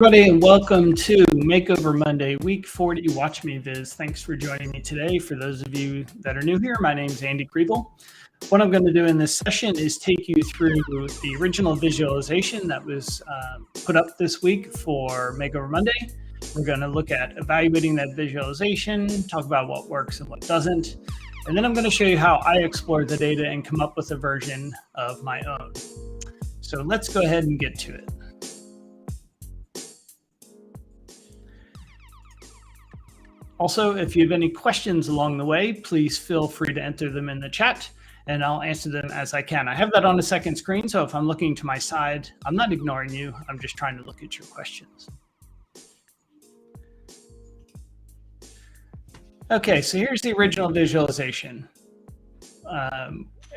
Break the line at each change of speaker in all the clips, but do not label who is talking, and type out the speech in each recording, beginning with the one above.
Everybody, and welcome to Makeover Monday, week 40, Watch Me Viz. Thanks for joining me today. For those of you that are new here, my name is Andy Kriebel. What I'm going to do in this session is take you through the original visualization that was put up this week for Makeover Monday. We're going to look at evaluating that visualization, talk about what works and what doesn't, and then I'm going to show you how I explore the data and come up with a version of my own. So let's go ahead and get to it. Also, if you have any questions along the way, please feel free to enter them in the chat and I'll answer them as I can. I have that on the second screen, so if I'm looking to my side, I'm not ignoring you. I'm just trying to look at your questions. Okay, so here's the original visualization.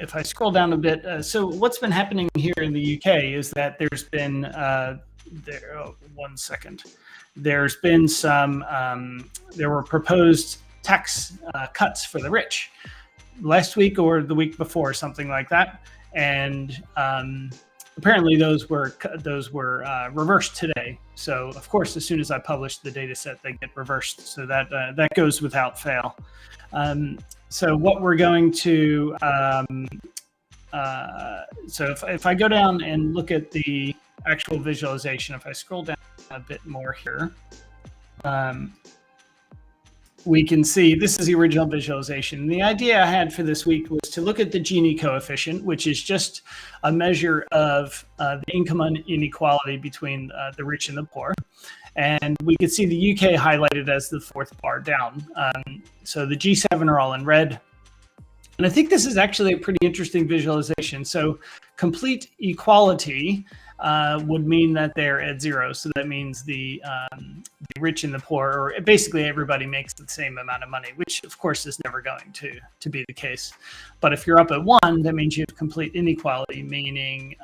If I scroll down a bit, so what's been happening here in the UK is that there's been, one second. There's been some, there were proposed tax cuts for the rich last week or the week before, something like that. And apparently those were reversed today. So of course, as soon as I publish the data set, they get reversed. So that goes without fail. So what we're going to, so if I go down and look at the actual visualization, if I scroll down a bit more here, we can see this is the original visualization. The idea I had for this week was to look at the Gini coefficient, which is just a measure of the income inequality between the rich and the poor. And we could see the UK highlighted as the fourth bar down. So the G7 are all in red. And I think this is actually a pretty interesting visualization. So complete equality would mean that they're at zero. So that means the rich and the poor, or basically everybody makes the same amount of money, which of course is never going to be the case. But if you're up at one, that means you have complete inequality, meaning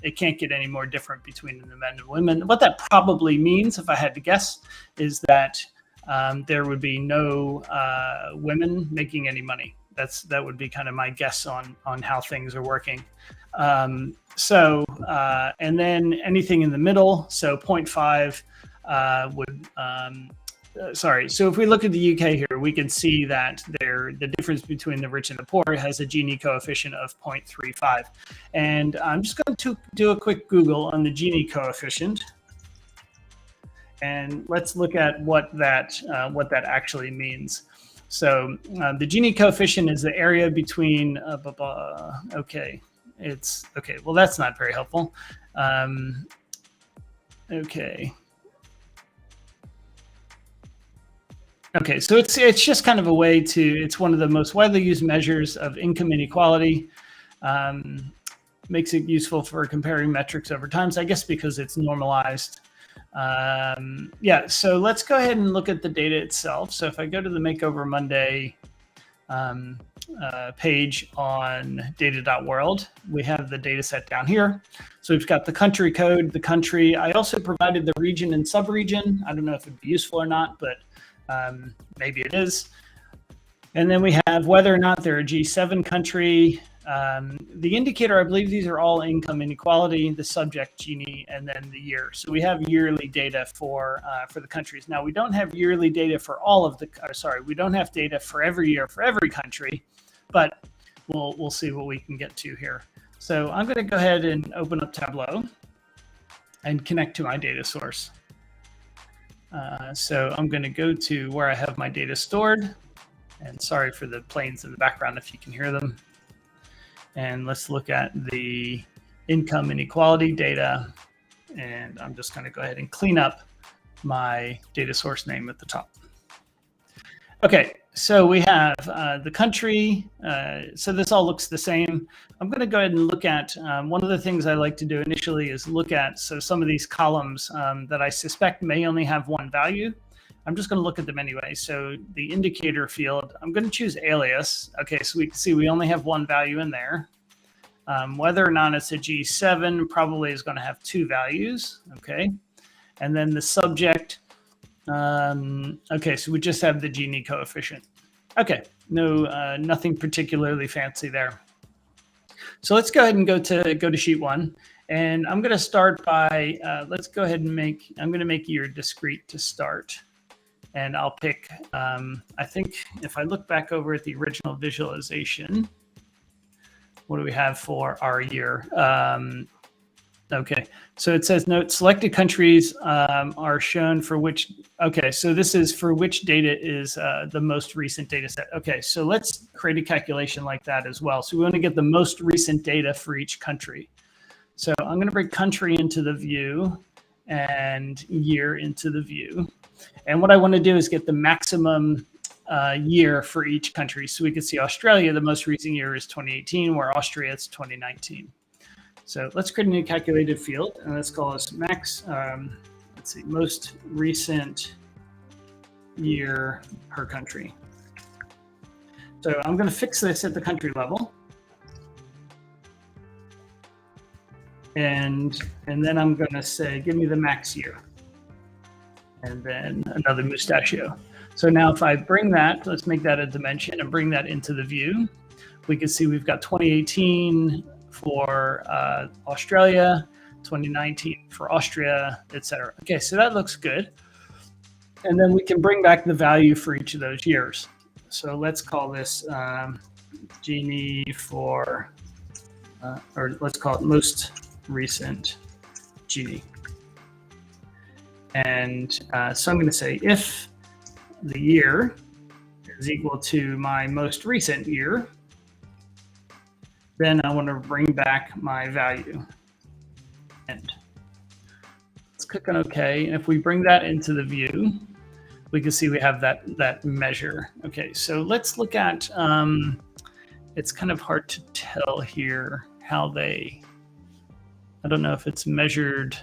it can't get any more different between the men and women. What that probably means, if I had to guess, is that there would be no women making any money. That would be kind of my guess on how things are working. And then anything in the middle, so 0.5 would, sorry. So if we look at the UK here, we can see that the difference between the rich and the poor has a Gini coefficient of 0.35. And I'm just going to do a quick Google on the Gini coefficient. And let's look at what that actually means. So the Gini coefficient is the area between, okay, it's, okay, well, that's not very helpful. Okay. Okay, so it's just kind of a way it's one of the most widely used measures of income inequality. Makes it useful for comparing metrics over time, so I guess because it's normalized. Yeah, so let's go ahead and look at the data itself. So if I go to the Makeover Monday page on data.world, we have the data set down here. So we've got the country code, the country. I also provided the region and subregion. I don't know if it'd be useful or not, but maybe it is. And then we have whether or not they're a G7 country. The indicator, I believe these are all income inequality, the subject Gini, and then the year. So we have yearly data for the countries. Now we don't have yearly data for all of we don't have data for every year for every country, but we'll see what we can get to here. So I'm going to go ahead and open up Tableau and connect to my data source. So I'm going to go to where I have my data stored, and sorry for the planes in the background if you can hear them. And let's look at the income inequality data. And I'm just going to go ahead and clean up my data source name at the top. Okay, so we have the country. So this all looks the same. I'm going to go ahead and look at one of the things I like to do initially is look at some of these columns that I suspect may only have one value. I'm just going to look at them anyway. So the indicator field, I'm going to choose alias. Okay, so we can see we only have one value in there. Whether or not it's a G7 probably is going to have two values. Okay, and then the subject. Okay, so we just have the Gini coefficient. Okay, nothing particularly fancy there. So let's go ahead and go to sheet one. And I'm going to start by, let's go ahead and I'm going to make year discrete to start. And I'll pick, I think if I look back over at the original visualization, what do we have for our year? Okay, so it says note selected countries are shown for which, okay, so this is for which data is the most recent data set. Okay, so let's create a calculation like that as well. So we want to get the most recent data for each country. So I'm going to bring country into the view and year into the view. And what I want to do is get the maximum year for each country. So we can see Australia, the most recent year is 2018, where Austria is 2019. So let's create a new calculated field, and let's call this max, let's see, most recent year per country. So I'm going to fix this at the country level. And then I'm going to say, give me the max year. And then another mustachio. So now if I bring that, let's make that a dimension and bring that into the view, we can see we've got 2018 for Australia, 2019 for Austria, etc. Okay, so that looks good. And then we can bring back the value for each of those years. So let's call this Gini for, or let's call it most recent Gini. And so I'm going to say if the year is equal to my most recent year, then I want to bring back my value. And let's click on OK. And if we bring that into the view, we can see we have that measure. Okay, so let's look at, it's kind of hard to tell here how they, I don't know if it's measured.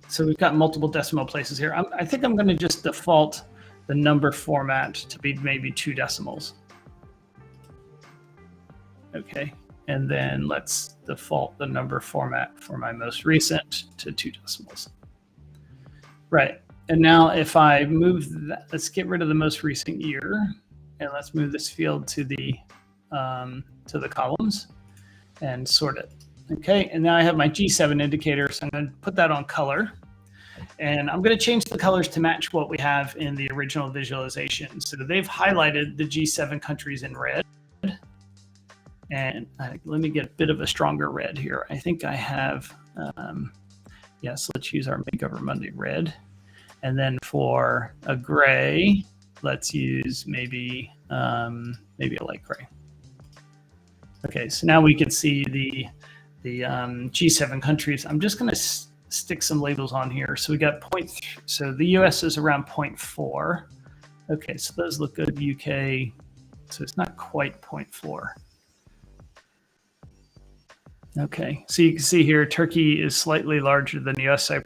So we've got multiple decimal places here. I think I'm going to just default the number format to be maybe 2 decimals. Okay, and then let's default the number format for my most recent to 2 decimals. Right, and now if I move that, let's get rid of the most recent year, and let's move this field to the columns and sort it. Okay, and now I have my G7 indicator, so I'm going to put that on color. And I'm going to change the colors to match what we have in the original visualization. So they've highlighted the G7 countries in red. And let me get a bit of a stronger red here. I think I have, yes, let's use our Makeover Monday red. And then for a gray, let's use maybe a light gray. Okay, so now we can see the G7 countries. I'm just going to stick some labels on here. So we got so the US is around 0.4. Okay, so those look good. UK, so it's not quite 0.4. Okay, so you can see here, Turkey is slightly larger than the US. I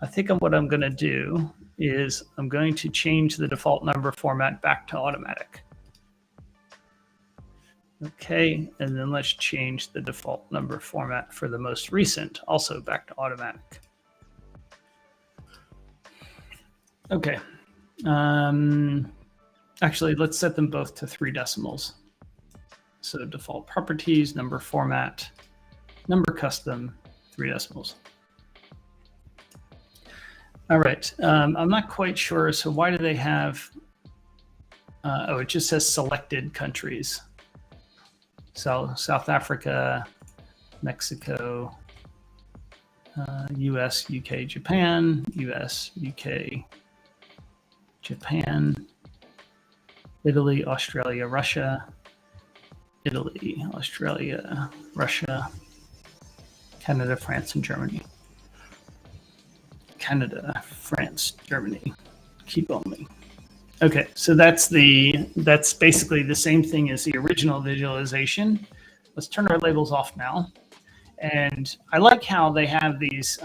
think what I'm going to do is I'm going to change the default number format back to automatic. Okay, and then let's change the default number format for the most recent, also back to automatic. Okay, actually, let's set them both to 3 decimals. So default properties, number format, number custom, 3 decimals. All right, I'm not quite sure. So why do they have, oh, it just says selected countries. So South Africa, Mexico, US, UK, Japan, US, UK, Japan, Italy, Australia, Russia, Italy, Australia, Russia, Canada, France, and Germany. Canada, France, Germany. Keep on me. Okay, so that's basically the same thing as the original visualization. Let's turn our labels off now. And I like how they have these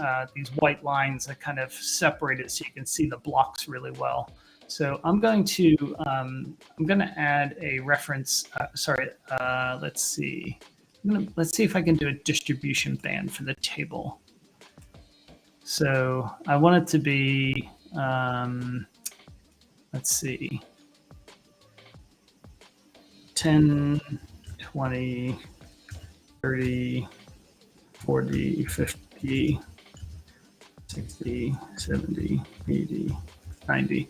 white lines that kind of separate it so you can see the blocks really well. So I'm going to add a reference. Let's see. Let's see if I can do a distribution band for the table. So I want it to be. Let's see. 10, 20, 30, 40, 50, 60, 70, 80, 90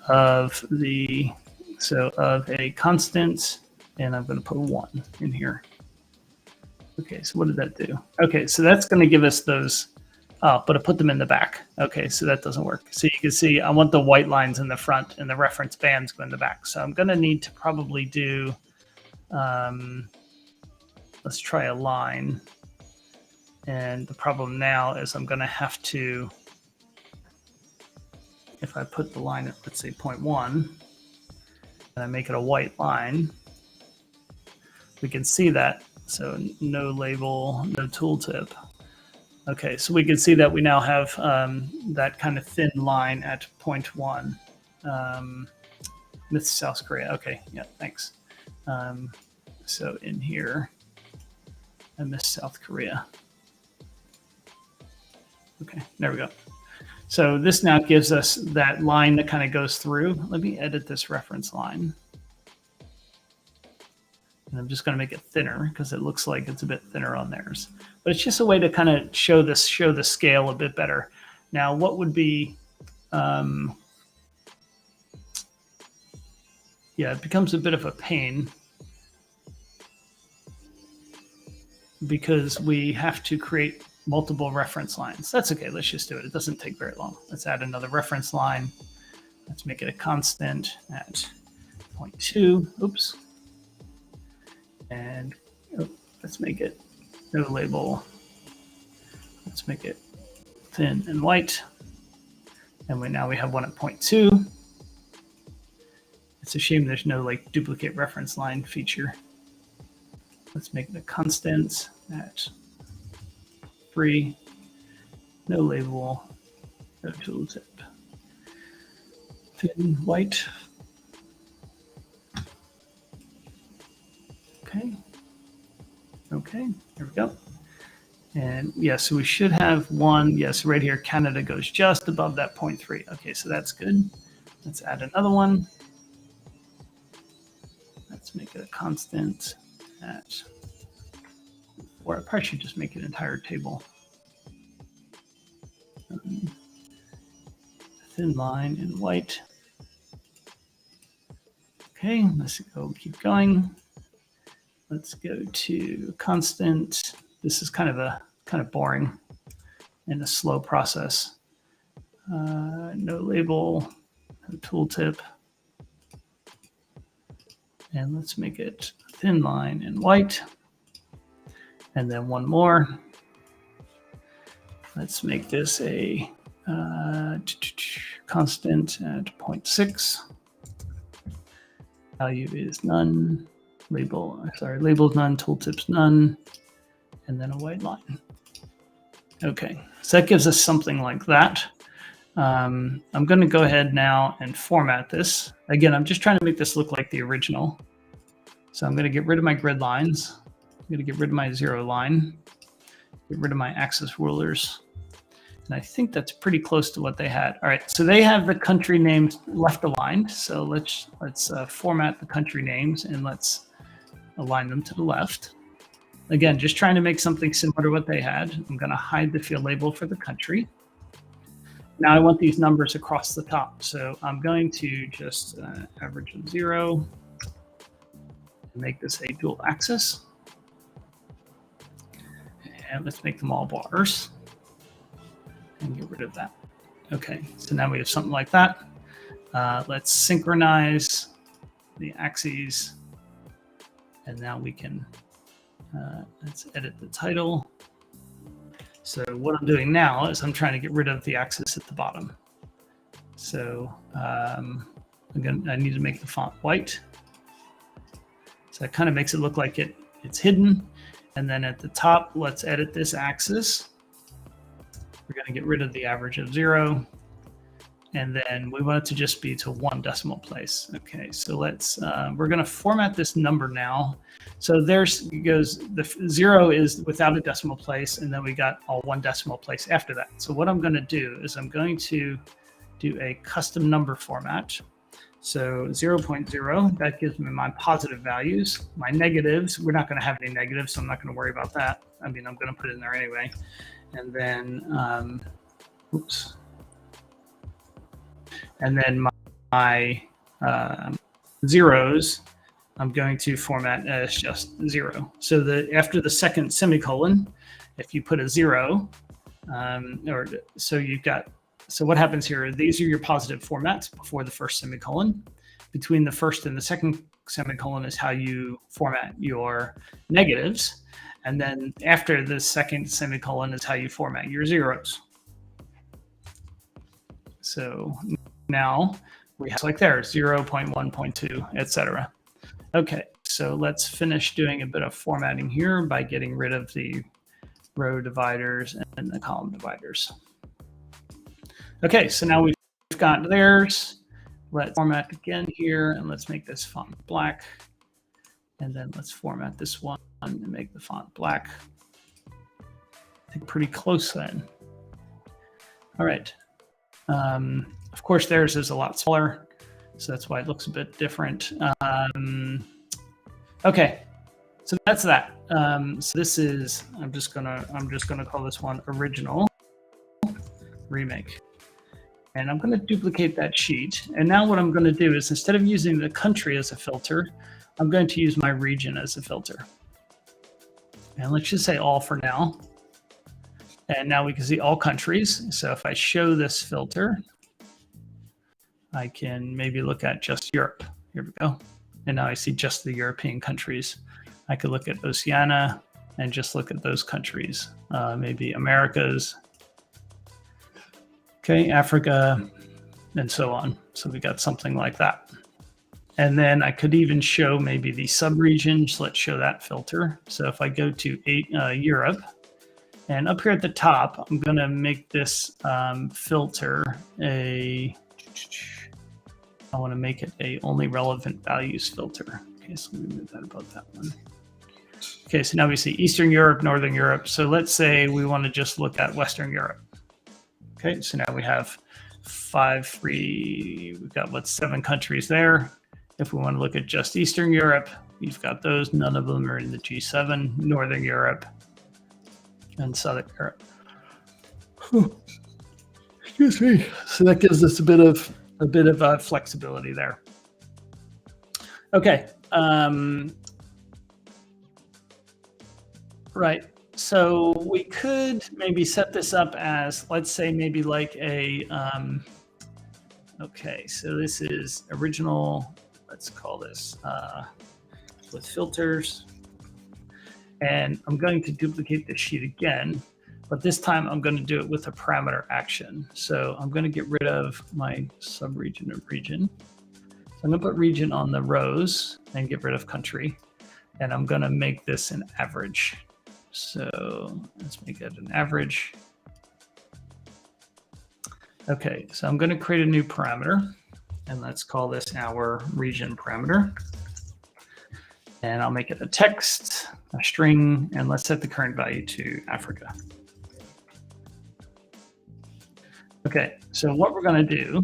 of the, so of a constant, and I'm going to put 1 in here. Okay, so what did that do? Okay, so that's going to give us those, oh, but I put them in the back. Okay, so that doesn't work. So you can see I want the white lines in the front and the reference bands go in the back. So I'm going to need to probably do, let's try a line. And the problem now is I'm going to have to, if I put the line at, let's say 0.1, and I make it a white line, we can see that. So no label, no tooltip. Okay, so we can see that we now have that kind of thin line at 0.1. Myth South Korea. Okay, yeah, thanks. So in here, I missed South Korea. Okay, there we go. So this now gives us that line that kind of goes through. Let me edit this reference line. And I'm just going to make it thinner because it looks like it's a bit thinner on theirs. But it's just a way to kind of show the scale a bit better. Now, what would be, yeah, it becomes a bit of a pain because we have to create multiple reference lines. That's okay. Let's just do it. It doesn't take very long. Let's add another reference line. Let's make it a constant at 0.2. Oops. And let's make it no label. Let's make it thin and white. And now we have one at 0.2. It's a shame there's no like duplicate reference line feature. Let's make it a constant at 3. No label, no tooltip. Thin white. Okay. Okay, there we go. And yes, so we should have 1. Yes, right here, Canada goes just above that 0.3. Okay, so that's good. Let's add another one. Let's make it a constant at, or I probably should just make an entire table. Thin line in white. Okay, let's go, keep going. Let's go to constant. This is kind of boring and a slow process. No label, no tooltip. And let's make it thin line in white. And then one more. Let's make this a constant at 0.6. Value is none. Labels none, tooltips none, and then a white line. Okay, so that gives us something like that. I'm going to go ahead now and format this. Again, I'm just trying to make this look like the original. So I'm going to get rid of my grid lines. I'm going to get rid of my 0 line, get rid of my axis rulers. And I think that's pretty close to what they had. All right, so they have the country names left aligned. So let's format the country names and let's align them to the left. Again, just trying to make something similar to what they had. I'm going to hide the field label for the country. Now I want these numbers across the top. So I'm going to just average of 0, make this a dual axis. And let's make them all bars and get rid of that. Okay, so now we have something like that. Let's synchronize the axes. And now we can, let's edit the title. So what I'm doing now is I'm trying to get rid of the axis at the bottom. So again, I need to make the font white. So that kind of makes it look like it's hidden. And then at the top, let's edit this axis. We're going to get rid of the average of 0. And then we want it to just be to 1 decimal place. Okay, so let's, we're going to format this number now. So there's goes, the 0 is without a decimal place, and then we got all 1 decimal place after that. So what I'm going to do is I'm going to do a custom number format. So 0.0, that gives me my positive values. My negatives, we're not going to have any negatives, so I'm not going to worry about that. I mean, I'm going to put it in there anyway. And then, oops. And then my zeros, I'm going to format as just 0. So after the second semicolon, if you put a 0, so what happens here? These are your positive formats before the first semicolon. Between the first and the second semicolon is how you format your negatives. And then after the second semicolon is how you format your zeros. So now we have like there, 0.1.2, etc. Okay, so let's finish doing a bit of formatting here by getting rid of the row dividers and the column dividers. Okay, so now we've got theirs. Let's format again here, and let's make this font black. And then let's format this one and make the font black. I think pretty close then. All right. Of course, theirs is a lot smaller, so that's why it looks a bit different. Okay, so that's that. So this is, I'm just gonna call this one original remake. And I'm going to duplicate that sheet. And now what I'm going to do is, instead of using the country as a filter, I'm going to use my region as a filter. And let's just say all for now. And now we can see all countries. So if I show this filter, I can maybe look at just Europe. Here we go. And now I see just the European countries. I could look at Oceania and just look at those countries. Maybe Americas. Okay, Africa, and so on. So we got something like that. And then I could even show maybe the subregions. Let's show that filter. So if I go to Europe, and up here at the top, I'm going to make this filter I want to make it a only relevant values filter. Okay, so let me move that above that one. Okay, so now we see Eastern Europe, Northern Europe. So let's say we want to just look at Western Europe. Okay, so now we have we've got 7 countries there. If we want to look at just Eastern Europe, we've got those. None of them are in the G7, Northern Europe, and Southern Europe. Excuse me. So that gives us a bit of flexibility there. Okay. Right. So we could maybe set this up as, let's say, maybe like a, okay, so this is original, let's call this with filters. And I'm going to duplicate this sheet again, but this time I'm going to do it with a parameter action. So I'm going to get rid of my subregion of region. So I'm going to put region on the rows and get rid of country. And I'm going to make this an average. So let's make it an average. Okay, so I'm going to create a new parameter, and let's call this our region parameter. And I'll make it a text, a string, and let's set the current value to Africa. Okay, so what we're going to do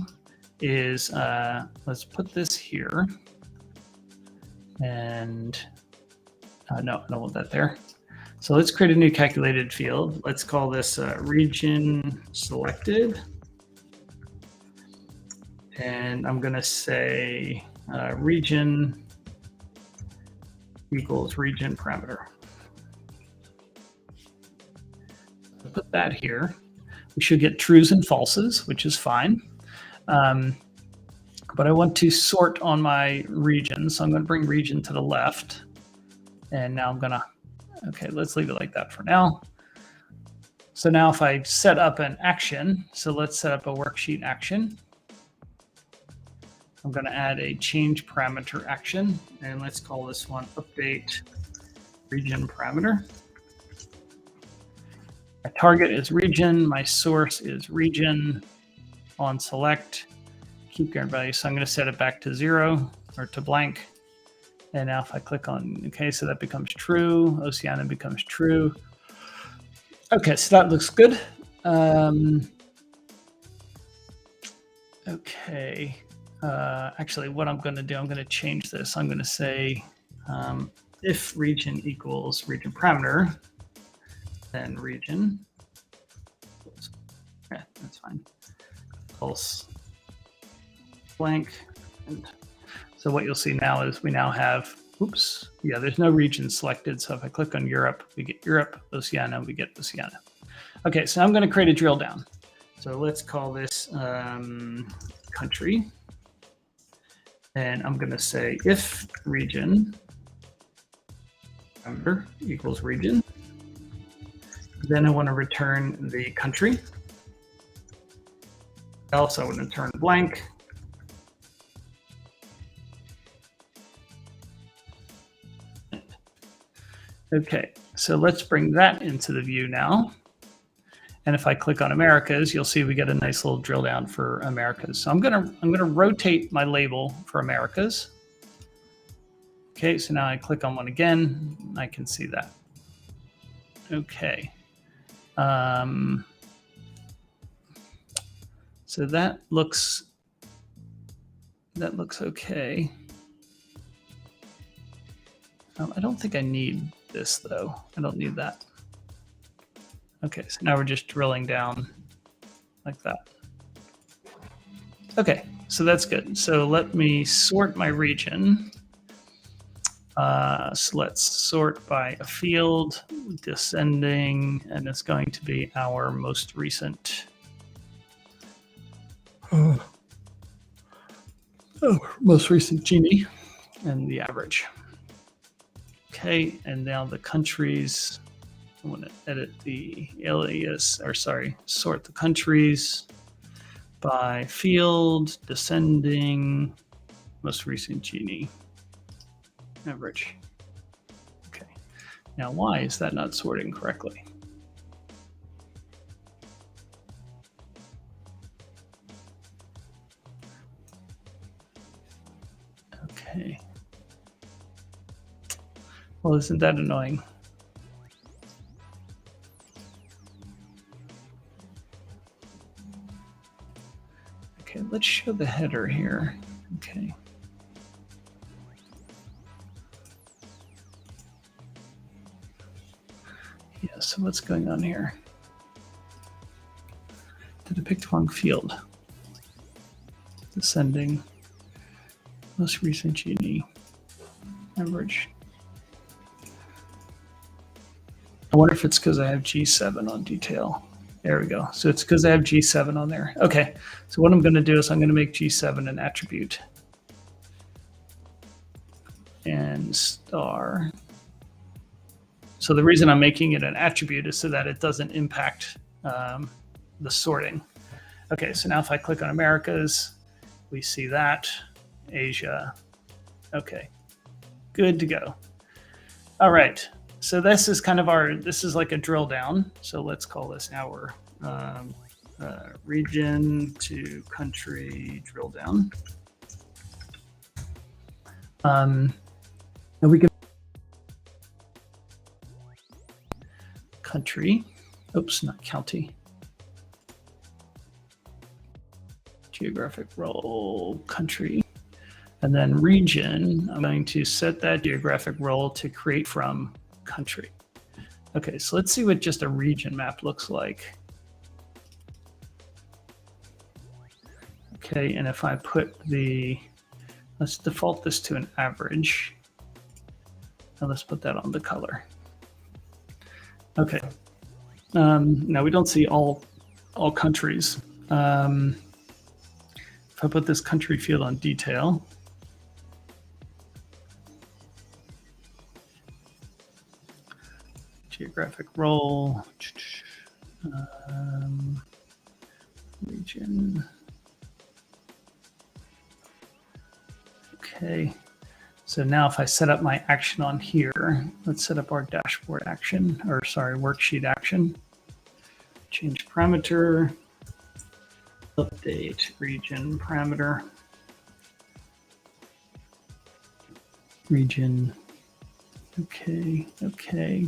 is let's put this here. And no, I don't want that there. So let's create a new calculated field. Let's call this region selected. And I'm going to say region equals region parameter. I'll put that here. We should get trues and falses, which is fine. But I want to sort on my region. So I'm going to bring region to the left. And now I'm going to, okay, let's leave it like that for now. So now if I set up an action, so let's set up a worksheet action. I'm going to add a change parameter action, and let's call this one update region parameter. My target is region, my source is region, on select, keep current value. So I'm going to set it back to 0 or to blank. And now if I click on, okay, so that becomes true, Oceania becomes true. Okay, so that looks good. Okay. Actually, what I'm going to do, I'm going to change this. I'm going to say if region equals region parameter, then region. Oops. Okay, that's fine. Else blank. And so what you'll see now is we now have, oops, yeah, there's no region selected. So if I click on Europe, we get Europe, Oceania, we get Oceania. Okay, so I'm going to create a drill down. So let's call this country. And I'm going to say if region parameter equals region, then I want to return the country. Else I want to return blank. Okay, so let's bring that into the view now. And if I click on Americas, you'll see we get a nice little drill down for Americas. So I'm gonna rotate my label for Americas. Okay, so now I click on one again, I can see that. Okay. So that looks okay. I don't think I need this though. I don't need that. Okay, so now we're just drilling down like that. Okay, so that's good. So let me sort my region. So let's sort by a field, descending, and it's going to be our most recent. Most recent Gini and the average. Okay, and now the countries. I want to edit the alias, or sorry, sort the countries by field, descending, most recent Gini, average. Okay, now why is that not sorting correctly? Okay. Well, isn't that annoying? Okay, let's show the header here. Okay. Yeah, so what's going on here? To depict wrong field. Descending, most recent Gini, average. I wonder if it's because I have G7 on detail. There we go. So it's because I have G7 on there. Okay, so what I'm going to do is I'm going to make G7 an attribute. And star. So the reason I'm making it an attribute is so that it doesn't impact the sorting. Okay, so now if I click on Americas, we see that. Asia. Okay, good to go. All right. So this is kind of this is like a drill down. So let's call this our region to country drill down. And we can country, oops, not county. Geographic role, country. And then region, I'm going to set that geographic role to create from country. Okay, so let's see what just a region map looks like. Okay, and if I put let's default this to an average. Now let's put that on the color. Okay, now we don't see all countries. If I put this country field on detail, geographic role, region. Okay, so now if I set up my action on here, let's set up our dashboard action, or sorry, worksheet action. Change parameter, update region parameter, region. Okay, okay.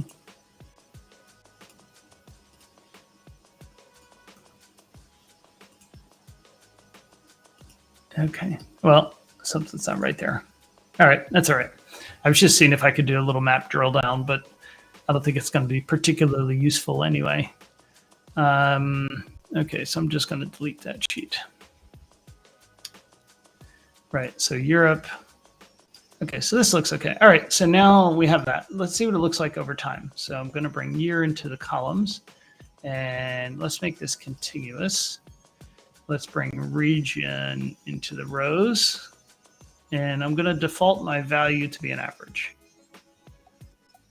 Okay, well, something's not right there. All right, that's all right. I was just seeing if I could do a little map drill down, but I don't think it's going to be particularly useful anyway. Okay, so I'm just going to delete that sheet. Right, so Europe. Okay, so this looks okay. All right, so now we have that. Let's see what it looks like over time. So I'm going to bring year into the columns, and let's make this contiguous. Let's bring region into the rows, and I'm going to default my value to be an average.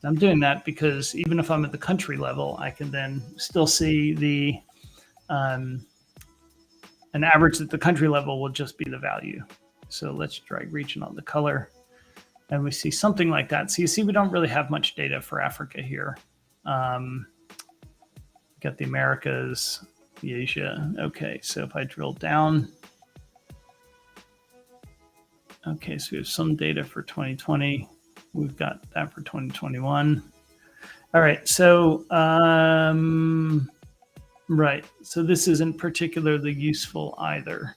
I'm doing that because even if I'm at the country level, I can then still see the an average at the country level will just be the value. So let's drag region on the color, and we see something like that. So you see we don't really have much data for Africa here. Got the Americas, the Asia. Okay, so if I drill down, okay, so we have some data for 2020. We've got that for 2021. All right, so right, so this isn't particularly useful either.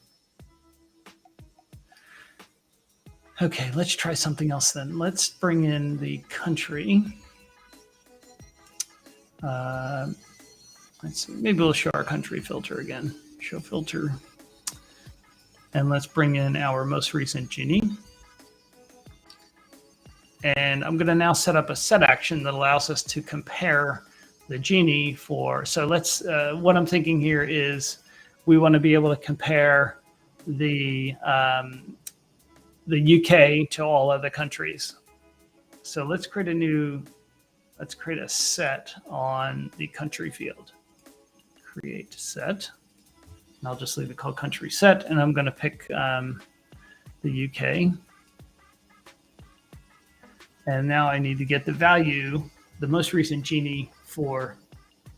Okay, let's try something else then. Let's bring in the country. Let's see, maybe we'll show our country filter again. Show filter. And let's bring in our most recent Gini. And I'm gonna now set up a set action that allows us to compare the Gini for, so let's, what I'm thinking here is we wanna be able to compare the UK to all other countries. So let's create a set on the country field. Create set. And I'll just leave it called country set, and I'm going to pick the UK. And now I need to get the value, the most recent Gini for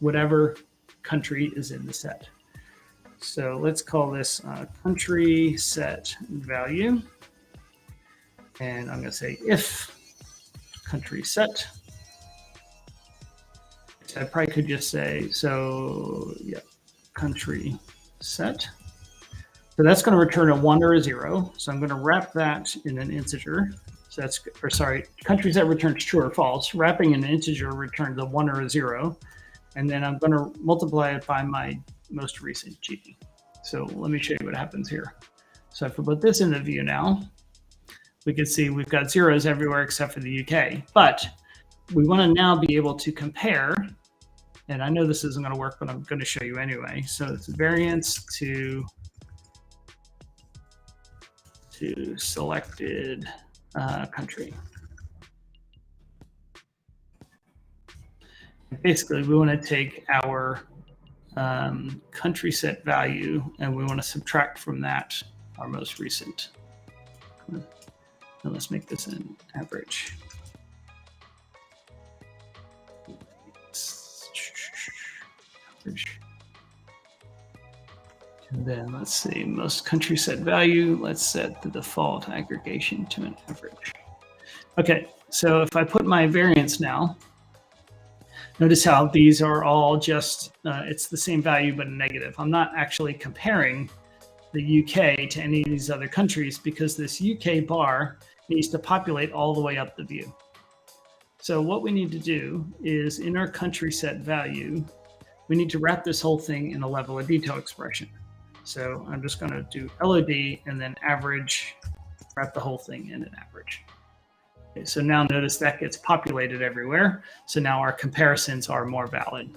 whatever country is in the set. So let's call this country set value. And I'm going to say if country set. So I probably could just say, so yeah, country set. So that's going to return a 1 or a 0. So I'm going to wrap that in an integer. So that's, or sorry, country set returns true or false. Wrapping an integer returns a 1 or a 0. And then I'm going to multiply it by my most recent G. So let me show you what happens here. So if we put this in the view now, we can see we've got zeros everywhere except for the UK. But we want to now be able to compare, and I know this isn't going to work, but I'm going to show you anyway. So it's variance to selected country. Basically, we want to take our country set value, and we want to subtract from that our most recent. And let's make this an average. And then let's see, most country set value. Let's set the default aggregation to an average. Okay, so if I put my variance now, notice how these are all just, it's the same value but a negative. I'm not actually comparing the UK to any of these other countries because this UK bar needs to populate all the way up the view. So what we need to do is in our country set value, we need to wrap this whole thing in a level of detail expression. So I'm just going to do LOD and then average, wrap the whole thing in an average. Okay, so now notice that gets populated everywhere. So now our comparisons are more valid.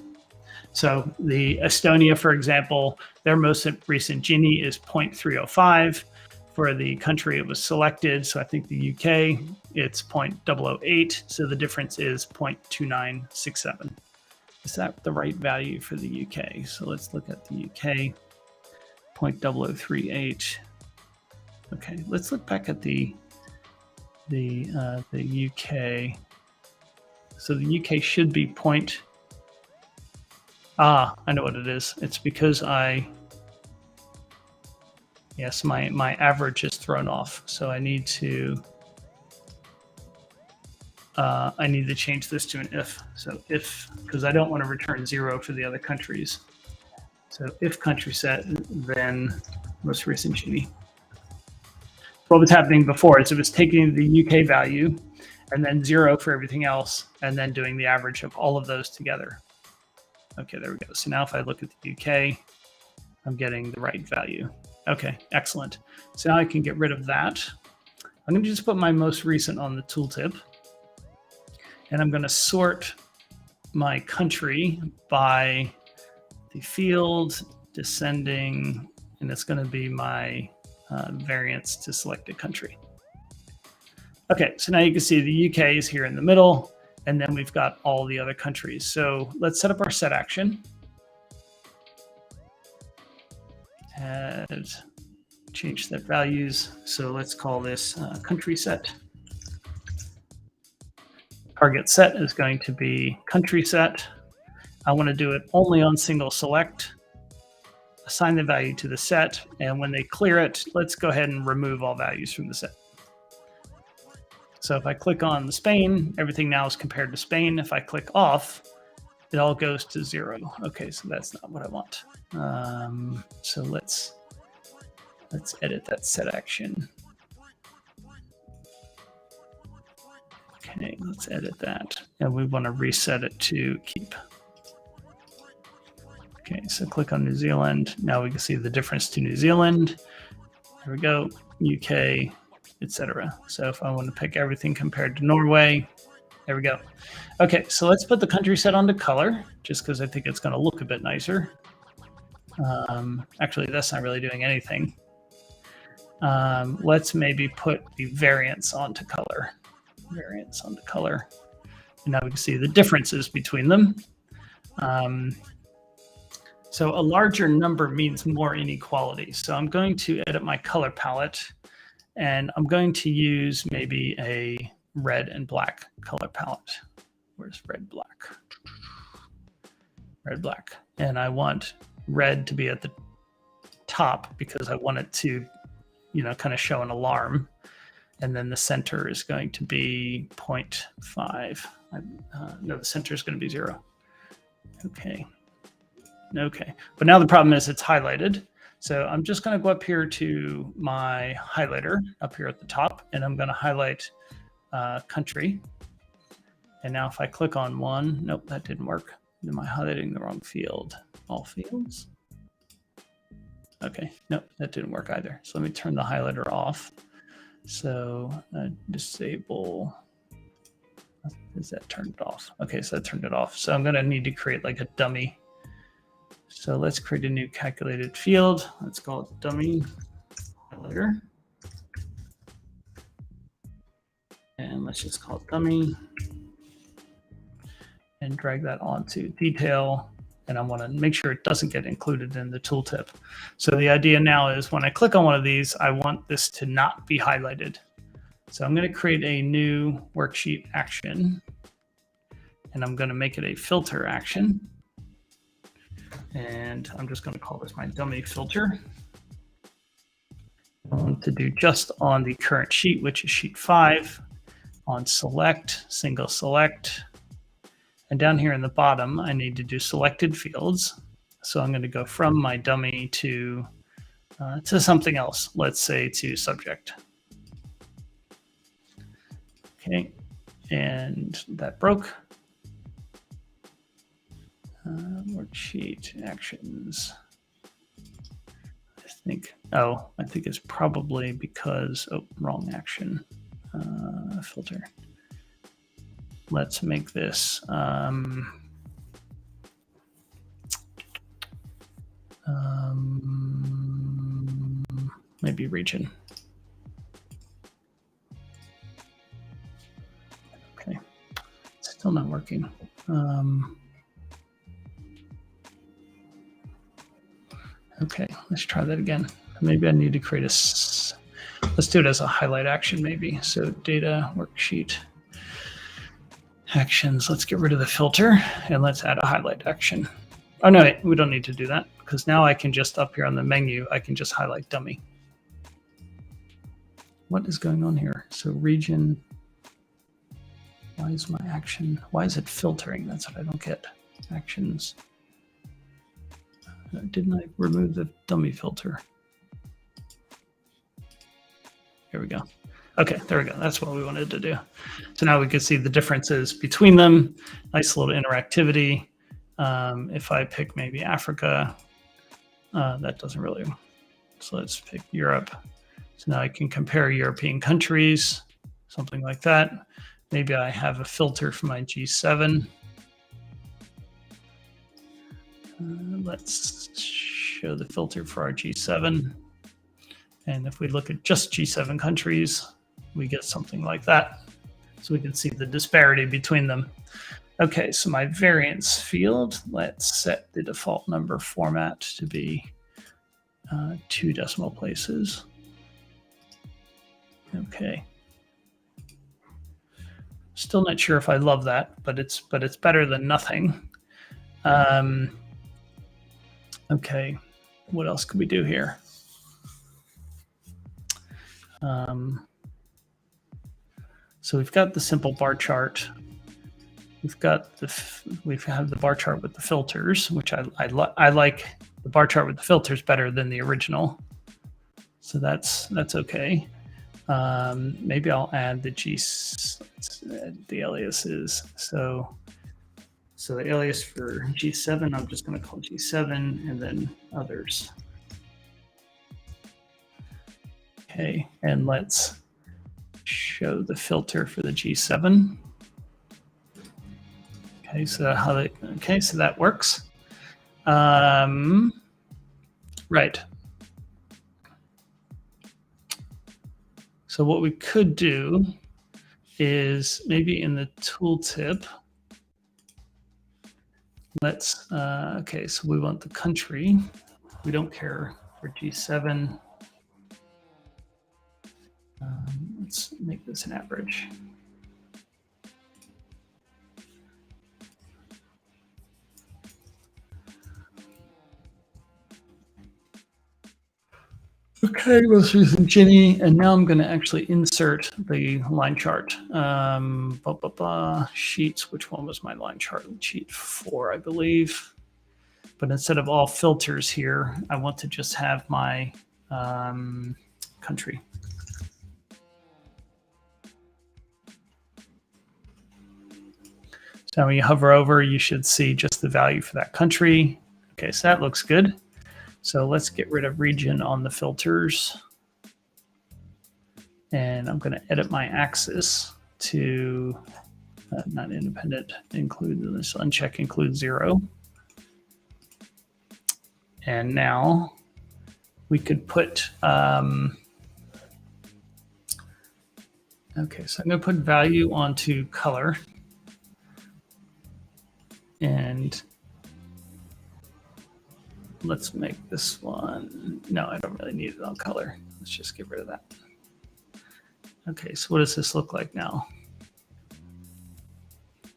So the Estonia, for example, their most recent Gini is 0.305. For the country it was selected, so I think the UK, it's 0.008. So the difference is 0.2967. Is that the right value for the UK? So let's look at the UK, 0.0038. Okay, let's look back at the UK. So the UK should be I know what it is. It's because yes, my average is thrown off. So I need to change this to an if. So if, because I don't want to return 0 for the other countries. So if country set, then most recent Gini. what was happening before is it was taking the UK value and then 0 for everything else, and then doing the average of all of those together. Okay, there we go. So now if I look at the UK, I'm getting the right value. Okay, excellent. So now I can get rid of that. I'm going to just put my most recent on the tooltip, and I'm going to sort my country by the field descending, and it's going to be my variance to select a country. Okay, so now you can see the UK is here in the middle, and then we've got all the other countries. So let's set up our set action. Add, change set values. So let's call this country set. Target set is going to be country set. I want to do it only on single select. Assign the value to the set, and when they clear it, let's go ahead and remove all values from the set. So if I click on Spain, everything now is compared to Spain. If I click off, it all goes to 0. Okay, so that's not what I want. So let's edit that set action. Okay, let's edit that, and we want to reset it to keep. Okay, so click on New Zealand. Now we can see the difference to New Zealand. There we go, UK, etc. So if I want to pick everything compared to Norway, there we go. Okay, so let's put the country set onto color, just because I think it's going to look a bit nicer. Actually, that's not really doing anything. Let's maybe put the variance onto color. Variance onto color. And now we can see the differences between them. So a larger number means more inequality. So I'm going to edit my color palette, and I'm going to use maybe a red and black color palette. Where's red, black? Red, black. And I want red to be at the top because I want it to, kind of show an alarm. And then the center is going to be 0.5. No, the center is going to be 0. Okay. Okay, but now the problem is it's highlighted. So I'm just going to go up here to my highlighter up here at the top, and I'm going to highlight country. And now if I click on one, nope, that didn't work. Am I highlighting the wrong field? All fields? Okay, nope, that didn't work either. So let me turn the highlighter off. So disable, is that turned off? Okay, so that turned it off. So I'm going to need to create like a dummy. So let's create a new calculated field. Let's call it dummy highlighter. And let's just call it dummy. And drag that onto detail. And I want to make sure it doesn't get included in the tooltip. So the idea now is when I click on one of these, I want this to not be highlighted. So I'm going to create a new worksheet action. And I'm going to make it a filter action. And I'm just going to call this my dummy filter. I want to do just on the current sheet, which is sheet 5, on select, single select. And down here in the bottom, I need to do selected fields. So I'm going to go from my dummy to something else. Let's say to subject. Okay, and that broke. Worksheet actions. I think it's probably because, wrong action. Filter. Let's make this maybe region. Okay, still not working. Okay, let's try that again. Maybe I need to create let's do it as a highlight action maybe. So data, worksheet, actions. Let's get rid of the filter and let's add a highlight action. Oh no, we don't need to do that because now I can just up here on the menu, I can just highlight dummy. What is going on here? So region, why is my action, why is it filtering? That's what I don't get. Actions. Didn't I remove the dummy filter? Here we go. Okay, there we go. That's what we wanted to do. So now we can see the differences between them. Nice little interactivity. If I pick maybe Africa, that doesn't really. So let's pick Europe. So now I can compare European countries, something like that. Maybe I have a filter for my G7. Let's show the filter for our G7. And if we look at just G7 countries, we get something like that. So we can see the disparity between them. Okay, so my variance field, let's set the default number format to be 2 decimal places. Okay. Still not sure if I love that, but it's better than nothing. Okay, what else could we do here? So we've got the simple bar chart. We have the bar chart with the filters, which I like the bar chart with the filters better than the original. So that's okay. Maybe I'll add the the aliases. So the alias for G7, I'm just going to call G7 and then others. Okay, and let's show the filter for the G7. Okay, so so that works. Right. So what we could do is maybe in the tooltip, let's, okay, so we want the country. We don't care for G7. Let's make this an average. Okay, let's use some Ginny, and now I'm going to actually insert the line chart. Sheets, which one was my line chart? Sheet 4, I believe. But instead of all filters here, I want to just have my country. So when you hover over, you should see just the value for that country. Okay, so that looks good. So let's get rid of region on the filters. And I'm going to edit my axis to not independent, include this, uncheck include 0. And now we could put, okay, so I'm going to put value onto color. And let's make this one, no, I don't really need it on color. Let's just get rid of that. Okay, so what does this look like now?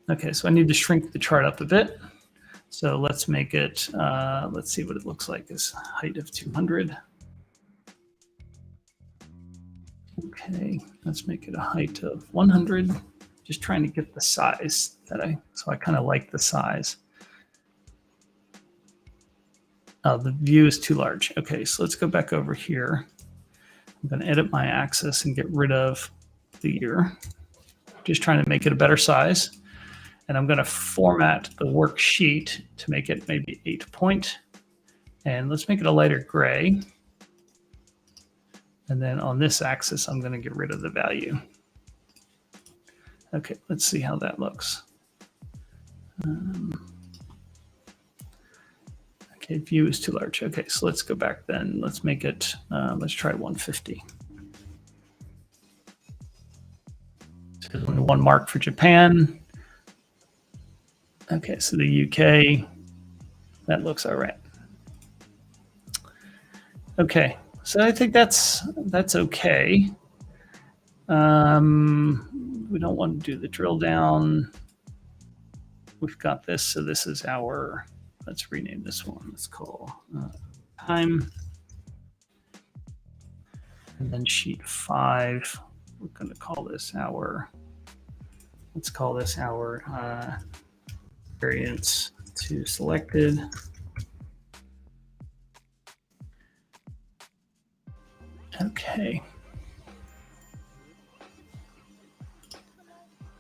Okay, so I need to shrink the chart up a bit. So let's make it, let's see what it looks like as height of 200. Okay, let's make it a height of 100. Just trying to get the size so I kind of like the size. Oh, the view is too large. Okay, so let's go back over here. I'm going to edit my axis and get rid of the year. Just trying to make it a better size. And I'm going to format the worksheet to make it maybe 8 point. And let's make it a lighter gray. And then on this axis, I'm going to get rid of the value. Okay, let's see how that looks. Okay, view is too large. Okay, so let's go back then. Let's make it, let's try 150. So one mark for Japan. Okay, so the UK, that looks all right. Okay, so I think that's okay. We don't want to do the drill down. We've got this, so this is our, let's rename this one. Let's call time. And then sheet 5, we're going to call this our, let's call this our variance to selected. Okay.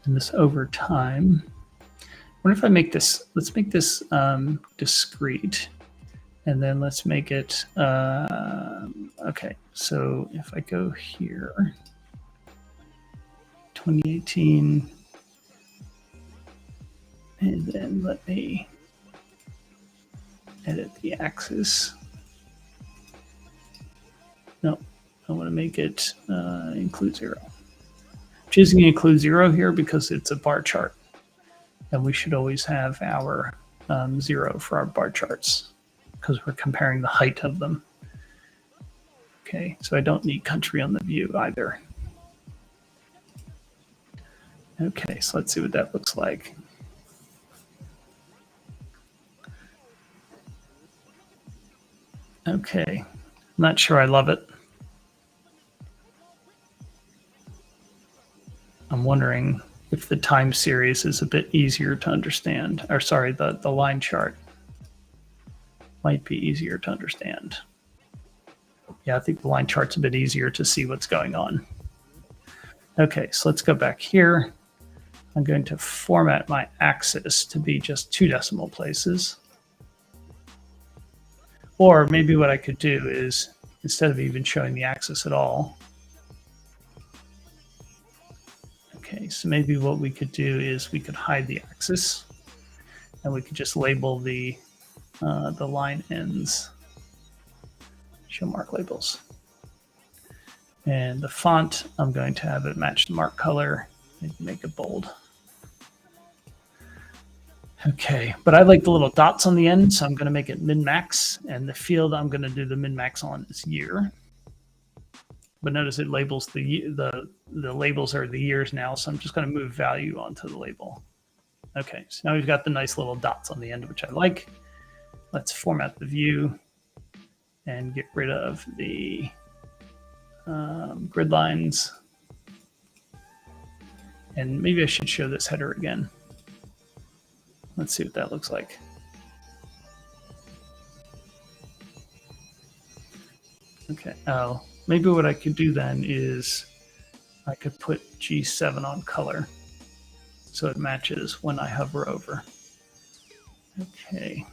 And this over time. I wonder if I make this, let's make this discrete. And then let's make it, okay. So if I go here, 2018, and then let me edit the axis. No, I want to make it include 0. I'm choosing include 0 here because it's a bar chart. And we should always have our 0 for our bar charts because we're comparing the height of them. Okay, so I don't need country on the view either. Okay, so let's see what that looks like. Okay, not sure I love it. I'm wondering if the time series is a bit easier to understand, or sorry, the line chart might be easier to understand. Yeah, I think the line chart's a bit easier to see what's going on. Okay, so let's go back here. I'm going to format my axis to be just 2 decimal places. Or maybe what I could do is, instead of even showing the axis at all, okay, so maybe what we could do is we could hide the axis and we could just label the line ends, show mark labels. And the font, I'm going to have it match the mark color, maybe make it bold. Okay, but I like the little dots on the end, so I'm going to make it min-max, and the field I'm going to do the min-max on is year. But notice it labels the labels are the years now, so I'm just going to move value onto the label. Okay, so now we've got the nice little dots on the end, which I like. Let's format the view and get rid of the grid lines. And maybe I should show this header again. Let's see what that looks like. Okay, maybe what I could do then is I could put G7 on color so it matches when I hover over. Okay.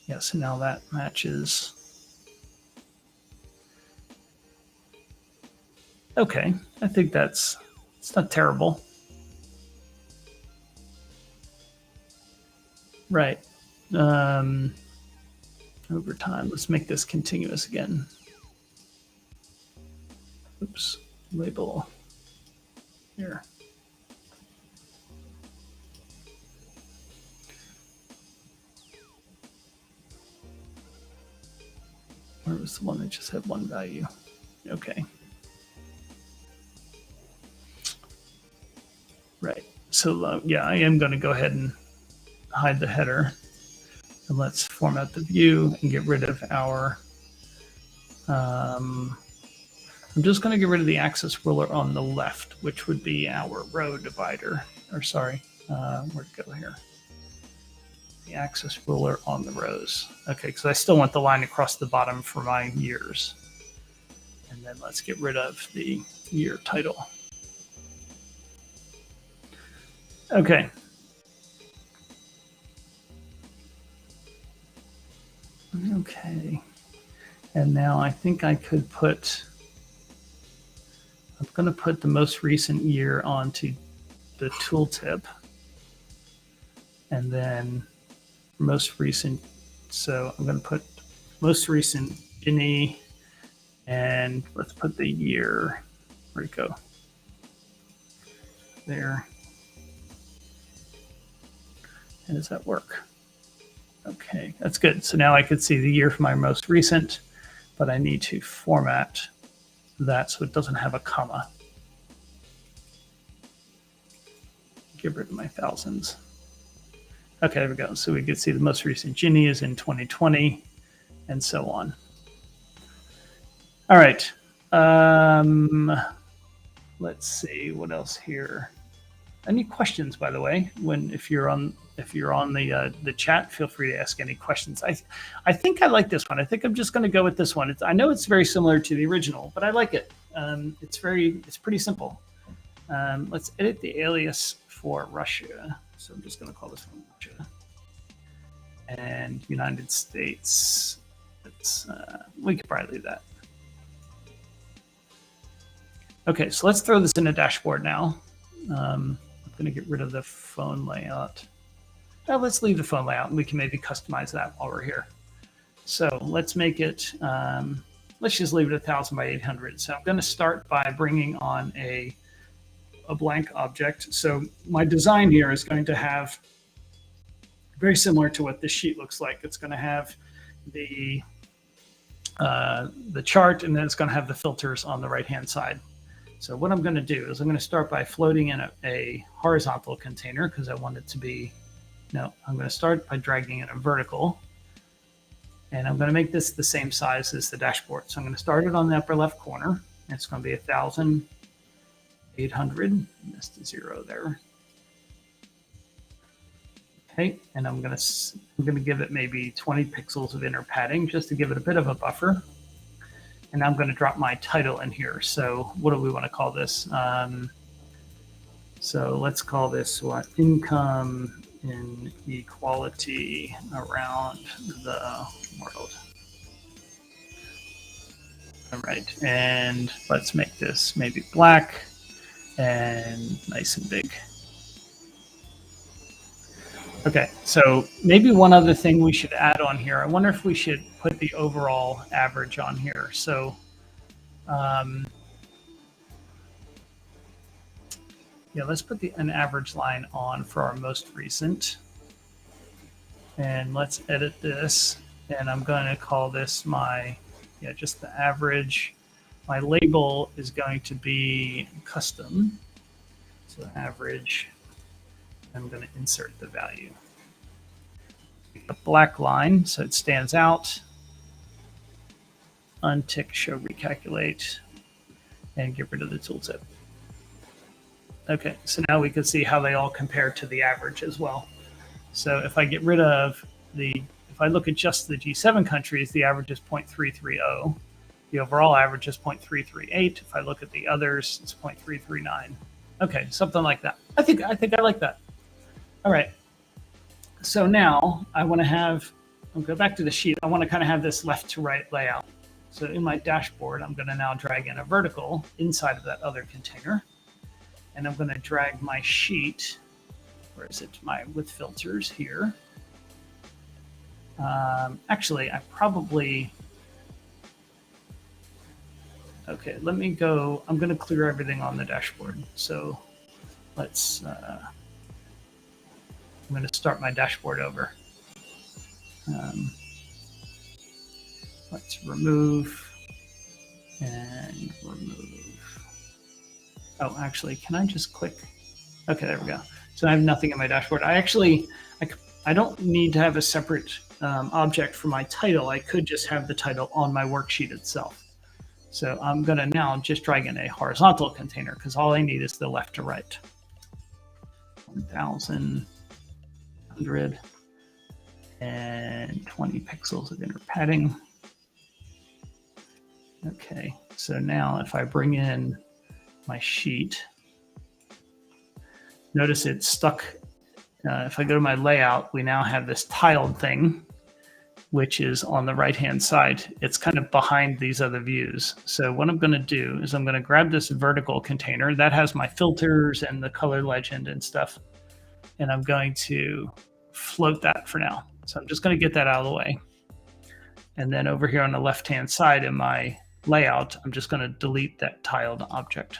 Yeah, so now that matches. Okay, I think it's not terrible. Right. Over time, let's make this continuous again. Oops, label here. Where was the one that just had one value? Okay. Right. So yeah, I am going to go ahead and hide the header. And let's format the view and get rid of our, I'm just going to get rid of the axis ruler on the left, which would be our row divider, or sorry, where'd it go here? The axis ruler on the rows. Okay, because I still want the line across the bottom for my years. And then let's get rid of the year title. Okay. Okay. And now I think I could put, I'm going to put the most recent year onto the tooltip. And then most recent, so I'm going to put most recent Gini, and let's put the year, where'd it go? There. And does that work? Okay, that's good. So now I could see the year for my most recent, but I need to format that so it doesn't have a comma. Get rid of my thousands. Okay, there we go. So we could see the most recent Gini is in 2020 and so on. All right. Let's see what else here. Any questions, by the way? If you're on the chat, feel free to ask any questions. I think I like this one. I think I'm just going to go with this one. I know it's very similar to the original, but I like it. It's pretty simple. Let's edit the alias for Russia. So I'm just going to call this one Russia. And United States. We could probably leave that. Okay, so let's throw this in a dashboard now. I'm going to get rid of the phone layout. Well, let's leave the phone layout, and we can maybe customize that while we're here. So let's make it, let's just leave it 1000 by 800. So I'm going to start by bringing on a blank object. So my design here is going to have, very similar to what this sheet looks like. It's going to have the chart, and then it's going to have the filters on the right-hand side. So what I'm going to do is I'm going to start by floating in a horizontal container because I want it to be, no, I'm going to start by dragging in a vertical. And I'm going to make this the same size as the dashboard. So I'm going to start it on the upper left corner. It's going to be 1800. Missed a 0 there. Okay, and I'm going to give it maybe 20 pixels of inner padding just to give it a bit of a buffer. And I'm going to drop my title in here. So what do we want to call this? So let's call this what? Income inequality around the world. All right, and let's make this maybe black and nice and big. Okay, so maybe one other thing we should add on here. I wonder if we should put the overall average on here. So, yeah, let's put an average line on for our most recent. And let's edit this. And I'm going to call this my, yeah, just the average. My label is going to be custom. So average. I'm going to insert the value. A black line so it stands out. Untick, show, recalculate, and get rid of the tooltip. Okay, so now we can see how they all compare to the average as well. So if I get rid of if I look at just the G7 countries, the average is 0.330. The overall average is 0.338. If I look at the others, it's 0.339. Okay, something like that. I think I like that. All right, so now I want to have, I'll go back to the sheet. I want to kind of have this left to right layout. So in my dashboard, I'm going to now drag in a vertical inside of that other container. And I'm going to drag my sheet, where is it, with filters here. Actually, I probably, okay, let me go, I'm going to clear everything on the dashboard. So let's, I'm going to start my dashboard over. Let's remove and remove. Oh, actually, can I just click? Okay, there we go. So I have nothing in my dashboard. I don't need to have a separate object for my title. I could just have the title on my worksheet itself. So I'm going to now just drag in a horizontal container because all I need is the left to right. 1000. 120 pixels of inner padding. Okay, so now if I bring in my sheet, notice it's stuck. If I go to my layout, we now have this tiled thing, which is on the right-hand side. It's kind of behind these other views. So what I'm going to do is I'm going to grab this vertical container that has my filters and the color legend and stuff. And I'm going to float that for now. So I'm just going to get that out of the way. And then over here on the left-hand side in my layout, I'm just going to delete that tiled object.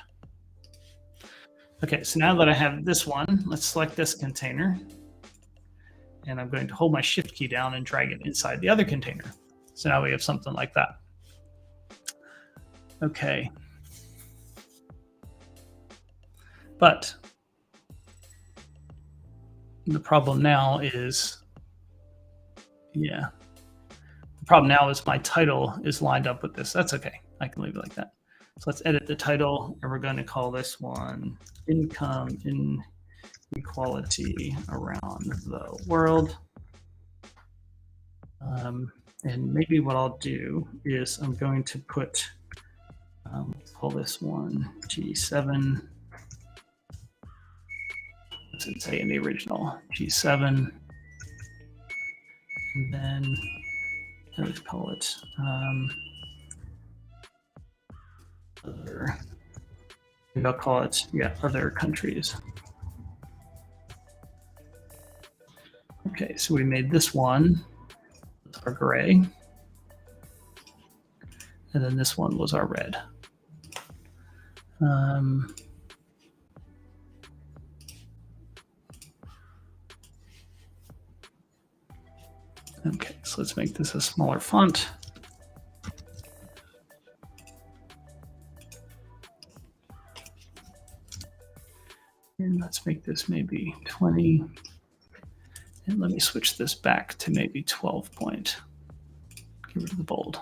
Okay, so now that I have this one, let's select this container. And I'm going to hold my shift key down and drag it inside the other container. So now we have something like that. Okay. But the problem now is, yeah, the problem now is my title is lined up with this. That's okay. I can leave it like that. So let's edit the title, and we're going to call this one Income Inequality Around the World. And maybe what I'll do is I'm going to put, call this one G7 does it say in the original? G7. And then let's call it other. Maybe I'll call it, yeah, other countries. Okay, so we made this one, our gray. And then this one was our red. Okay, so let's make this a smaller font. And let's make this maybe 20. And let me switch this back to maybe 12 point. Get rid of the bold.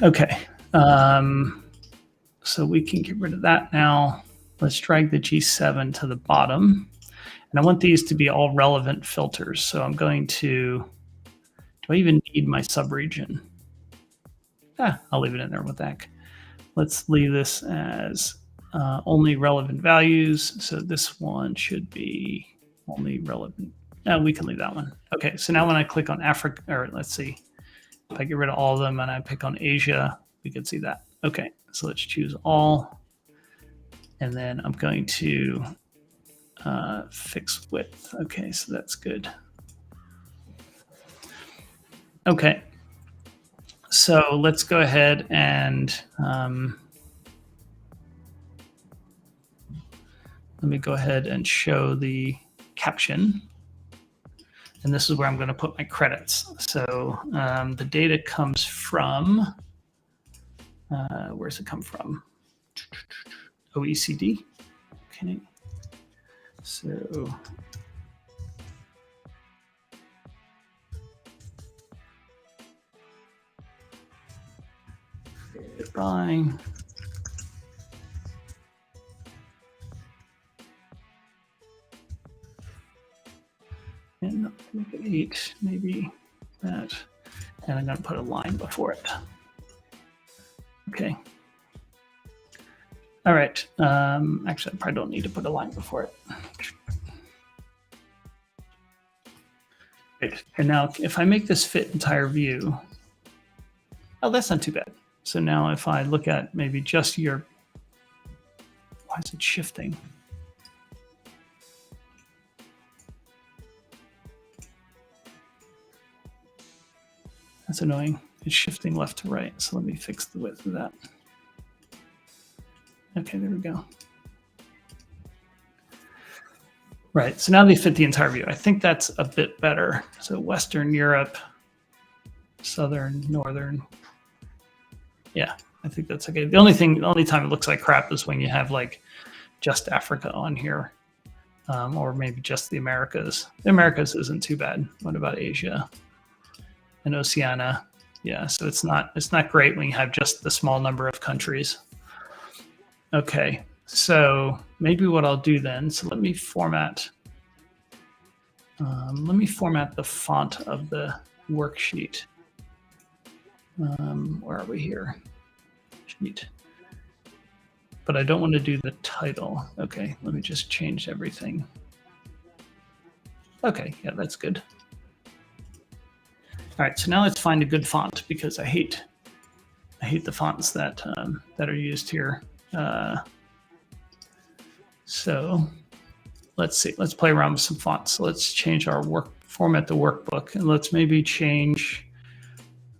Okay, so we can get rid of that now. Let's drag the G7 to the bottom. And I want these to be all relevant filters. So I'm going to, do I even need my subregion? I'll leave it in there with that. Let's leave this as only relevant values. So this one should be only relevant. We can leave that one. Okay, so now when I click on Africa, or let's see, if I get rid of all of them and I pick on Asia, we can see that. Okay, so let's choose all. And then I'm going to fix width. Okay, so that's good. Okay, so let's go ahead and let me go ahead and show the caption. And this is where I'm going to put my credits. So the data comes from, where's it come from? OECD. Okay. So buying. And look at 8, maybe that. And I'm going to put a line before it. Okay. All right. Actually, I probably don't need to put a line before it. Great. And now if I make this fit entire view, oh, that's not too bad. So now if I look at maybe just your, why is it shifting? That's annoying. It's shifting left to right. So let me fix the width of that. Okay, there we go. Right, so now they fit the entire view. I think that's a bit better. So Western Europe, Southern, Northern. Yeah, I think that's okay. The only time it looks like crap is when you have like just Africa on here, or maybe just the Americas. The Americas isn't too bad. What about Asia and Oceania? Yeah, so it's not great when you have just the small number of countries. Okay, so maybe what I'll do then, so let me format the font of the worksheet. Where are we here? Sheet. But I don't want to do the title. Okay, let me just change everything. Okay, yeah, that's good. All right, so now let's find a good font because I hate the fonts that are used here. So let's see. Let's play around with some fonts. So let's change our format the workbook, and let's maybe change.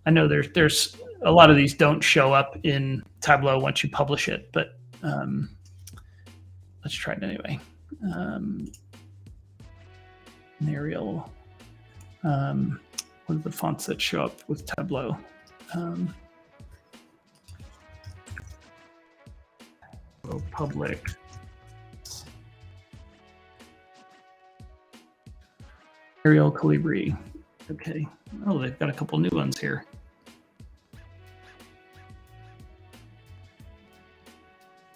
I know there's a lot of these don't show up in Tableau once you publish it, but let's try it anyway. Arial. What are the fonts that show up with Tableau? Public. Arial Calibri. Okay. Oh, they've got a couple new ones here.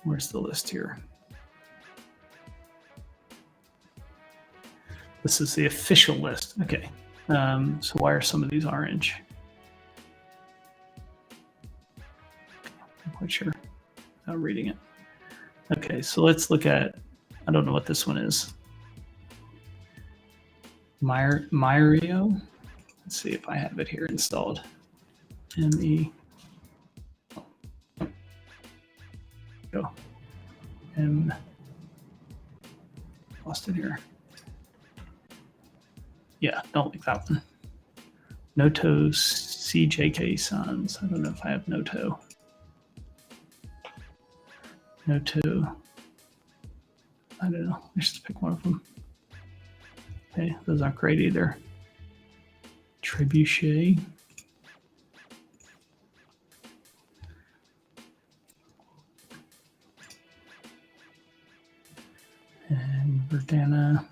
Where's the list here? This is the official list. Okay. So why are some of these orange? I'm not quite sure. Not reading it. Okay, so let's look at I don't know what this one is. Myrio. Let's see if I have it here installed. M-E. Go. M. Lost it here. Yeah, don't like that one. Noto CJK Sans. I don't know if I have Noto. Noto. I don't know. Let's just pick one of them. Okay, those aren't great either. Trebuchet. And Verdana.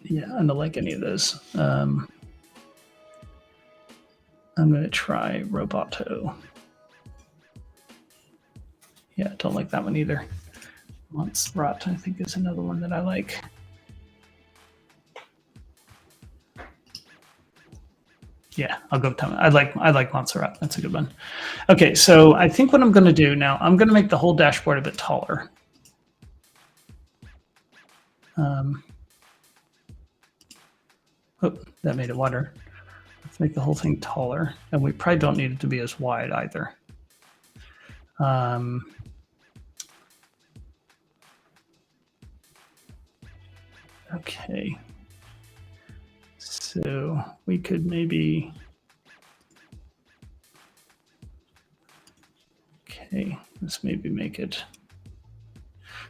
Yeah, I don't like any of those. I'm going to try Roboto. Yeah, don't like that one either. Montserrat, I think, is another one that I like. Yeah, I'll go with Tom. I like Montserrat. That's a good one. Okay, so I think what I'm going to do now, I'm going to make the whole dashboard a bit taller. Oh, that made it wider. Let's make the whole thing taller, and we probably don't need it to be as wide either. Okay, so we could maybe, okay, let's maybe make it.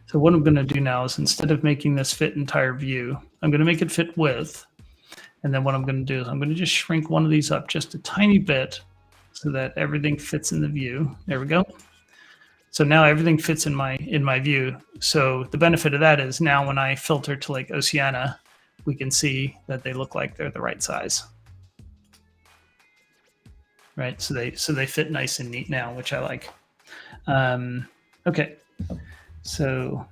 So what I'm going to do now is, instead of making this fit entire view, I'm going to make it fit width. And then what I'm going to do is I'm going to just shrink one of these up just a tiny bit so that everything fits in the view. There we go. So now everything fits in my view. So the benefit of that is now when I filter to like Oceania, we can see that they look like they're the right size. Right, so they fit nice and neat now, which I like. Okay, so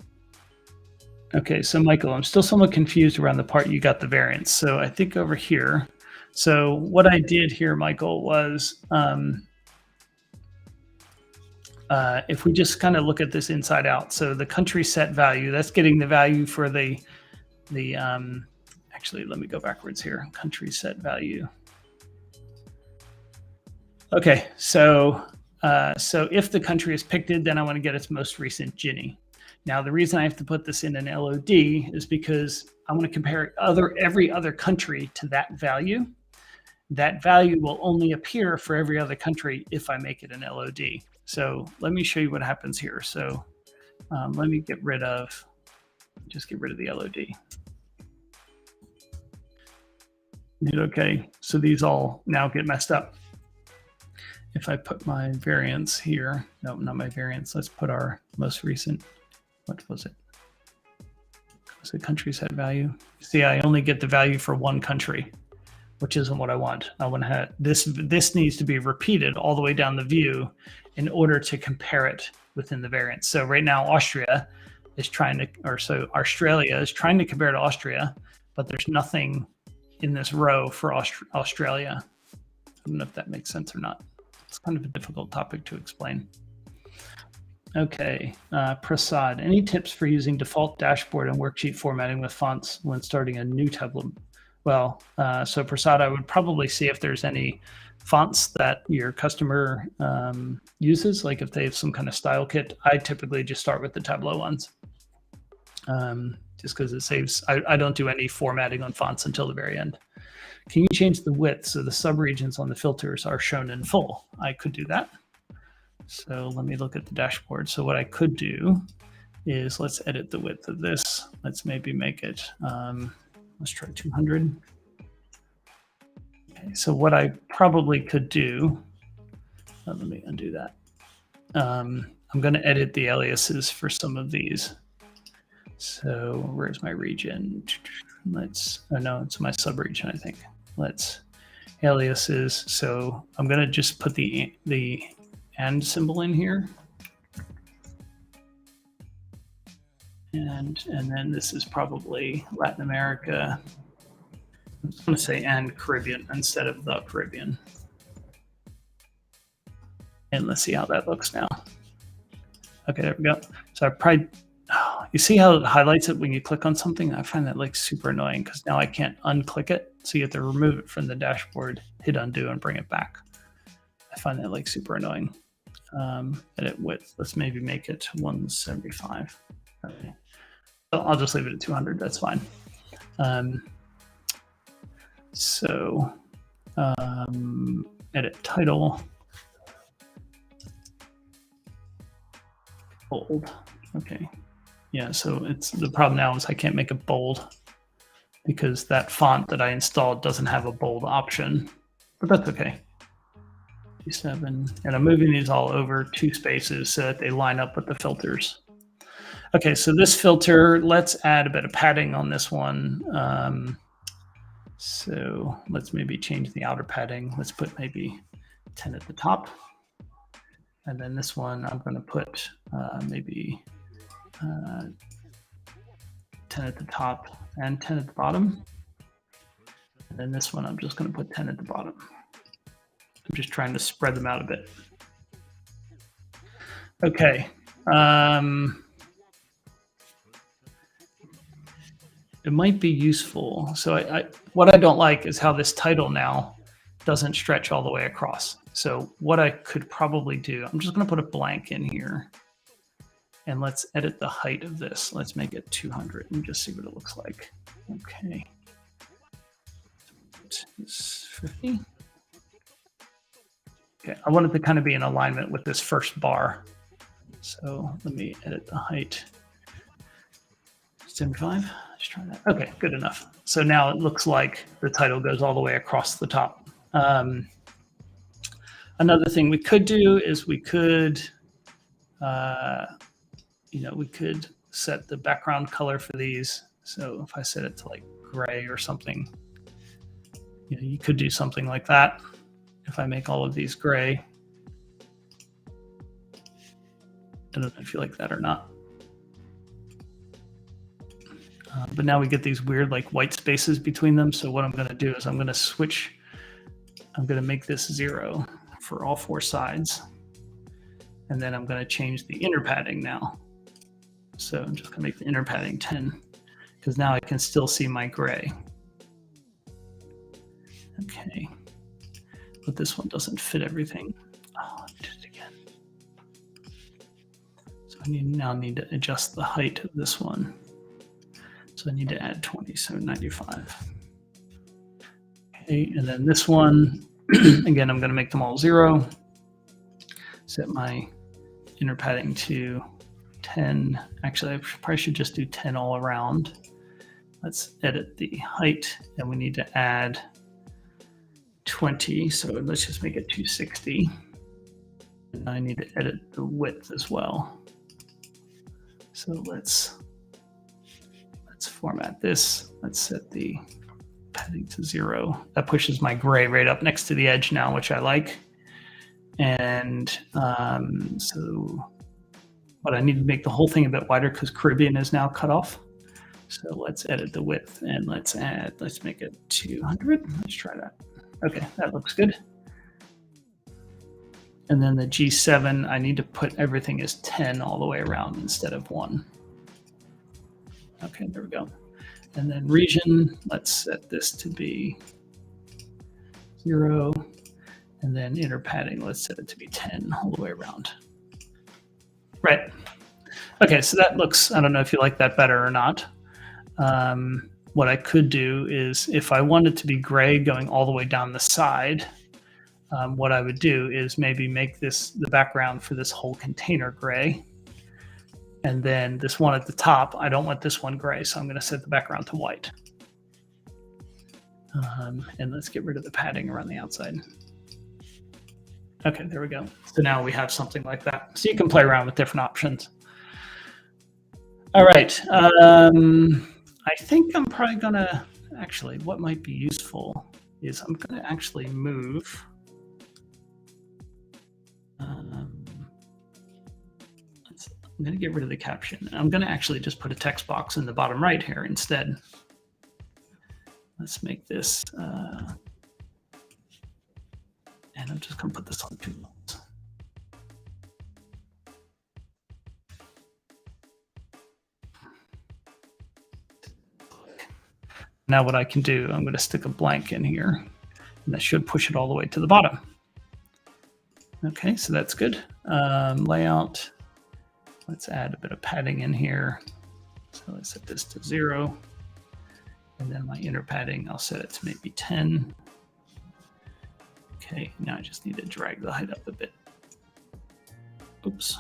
Michael, I'm still somewhat confused around the part you got the variance. So I think over here, so what I did here, Michael, was if we just kind of look at this inside out, so the country set value, that's getting the value for the actually, let me go backwards here, country set value. Okay, so if the country is picked, then I want to get its most recent Gini. Now, the reason I have to put this in an LOD is because I want to compare every other country to that value. That value will only appear for every other country if I make it an LOD. So let me show you what happens here. So let me get rid of the LOD. Okay, so these all now get messed up. If I put my variance here, no, not my variance, let's put our most recent, what was it? Was it country set value? See, I only get the value for one country, which isn't what I want. I want to have this needs to be repeated all the way down the view in order to compare it within the variance. So right now, Australia is trying to compare to Austria, but there's nothing in this row for Australia. I don't know if that makes sense or not. It's kind of a difficult topic to explain. Okay, Prasad, any tips for using default dashboard and worksheet formatting with fonts when starting a new Tableau? Well, so Prasad, I would probably see if there's any fonts that your customer uses, like if they have some kind of style kit. I typically just start with the Tableau ones, just because it saves. I don't do any formatting on fonts until the very end. Can you change the width so the subregions on the filters are shown in full? I could do that. So let me look at the dashboard. So what I could do is let's edit the width of this. Let's maybe make it, let's try 200. Okay, so what I probably could do, let me undo that. I'm going to edit the aliases for some of these. So where's my region? Oh no, it's my subregion, I think. Let's aliases. So I'm going to just put the and symbol in here. And then this is probably Latin America. I'm just going to say and Caribbean instead of the Caribbean. And And let's see how that looks now. Okay, there we go. So I probably, you see how it highlights it when you click on something? I find that like super annoying because now I can't unclick it. So you have to remove it from the dashboard, hit undo and bring it back. I find that like super annoying. Edit width, let's maybe make it 175. Okay. So I'll just leave it at 200, that's fine. Edit title. Bold. Okay. Yeah, so it's the problem now is I can't make it bold because that font that I installed doesn't have a bold option, but that's okay. G7, and I'm moving these all over 2 spaces so that they line up with the filters. Okay, so this filter, let's add a bit of padding on this one. So let's maybe change the outer padding. Let's put maybe 10 at the top. And then this one, I'm going to put maybe 10 at the top and 10 at the bottom. And then this one, I'm just going to put 10 at the bottom. I'm just trying to spread them out a bit. Okay. It might be useful. So what I don't like is how this title now doesn't stretch all the way across. So what I could probably do, I'm just going to put a blank in here. And let's edit the height of this. Let's make it 200 and just see what it looks like. Okay. It's 50. Okay, I want it to kind of be in alignment with this first bar. So let me edit the height. 75, let's try that. Okay, good enough. So now it looks like the title goes all the way across the top. Another thing we could do is we could, we could set the background color for these. So if I set it to like gray or something, you could do something like that. If I make all of these gray, I don't know if you like that or not. But now we get these weird like white spaces between them. So what I'm going to do is I'm going to switch. I'm going to make this 0 for all 4 sides. And then I'm going to change the inner padding now. So I'm just going to make the inner padding 10 because now I can still see my gray. Okay. But this one doesn't fit everything. Oh, I'll do it again. So I now need to adjust the height of this one. So I need to add 20, so 95. Okay, and then this one, again, I'm going to make them all 0. Set my inner padding to 10. Actually, I probably should just do 10 all around. Let's edit the height, and we need to add 20. So let's just make it 260. And I need to edit the width as well. So let's format this. Let's set the padding to 0. That pushes my gray right up next to the edge now, which I like. And so, but I need to make the whole thing a bit wider because Caribbean is now cut off. So let's edit the width and let's make it 200. Let's try that. Okay, that looks good. And then the G7, I need to put everything as 10 all the way around instead of 1. Okay, there we go. And then region, let's set this to be 0. And then inner padding, let's set it to be 10 all the way around. Right. Okay, so that looks, I don't know if you like that better or not. What I could do is if I wanted to be gray going all the way down the side, what I would do is maybe make this the background for this whole container gray. And then this one at the top, I don't want this one gray, so I'm going to set the background to white. And let's get rid of the padding around the outside. Okay, there we go. So now we have something like that. So you can play around with different options. All right. I think I'm probably going to, actually, what might be useful is I'm going to actually move. I'm going to get rid of the caption. I'm going to actually just put a text box in the bottom right here instead. Let's make this, and I'm just going to put this on 2 lines. Now what I can do, I'm going to stick a blank in here, and that should push it all the way to the bottom. Okay, so that's good. Layout, let's add a bit of padding in here. So let's set this to 0. And then my inner padding, I'll set it to maybe 10. Okay, now I just need to drag the height up a bit. Oops.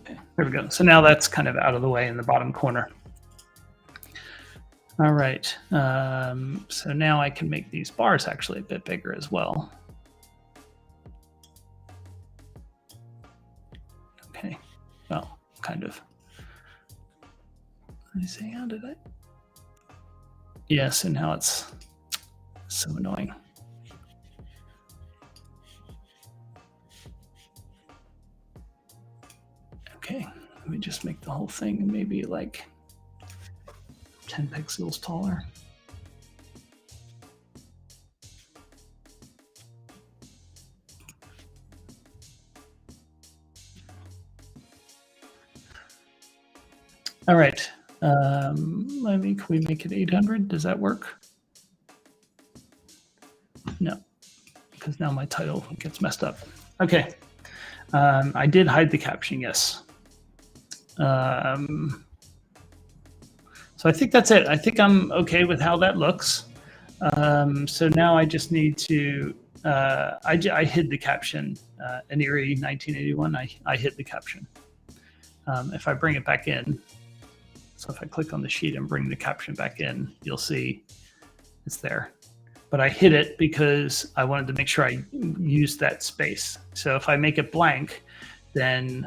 Okay, there we go. So now that's kind of out of the way in the bottom corner. All right, so now I can make these bars actually a bit bigger as well. Okay, well, kind of. Let me see, how did I? Yeah, so now it's so annoying. Okay, let me just make the whole thing maybe like 10 pixels taller. All right, can we make it 800? Does that work? No, because now my title gets messed up. Okay, I did hide the caption, yes. So I think that's it. I think I'm okay with how that looks. So now I just need to, I hid the caption, Iniri 1981, I hid the caption. If I bring it back in, so if I click on the sheet and bring the caption back in, you'll see it's there. But I hid it because I wanted to make sure I used that space. So if I make it blank, then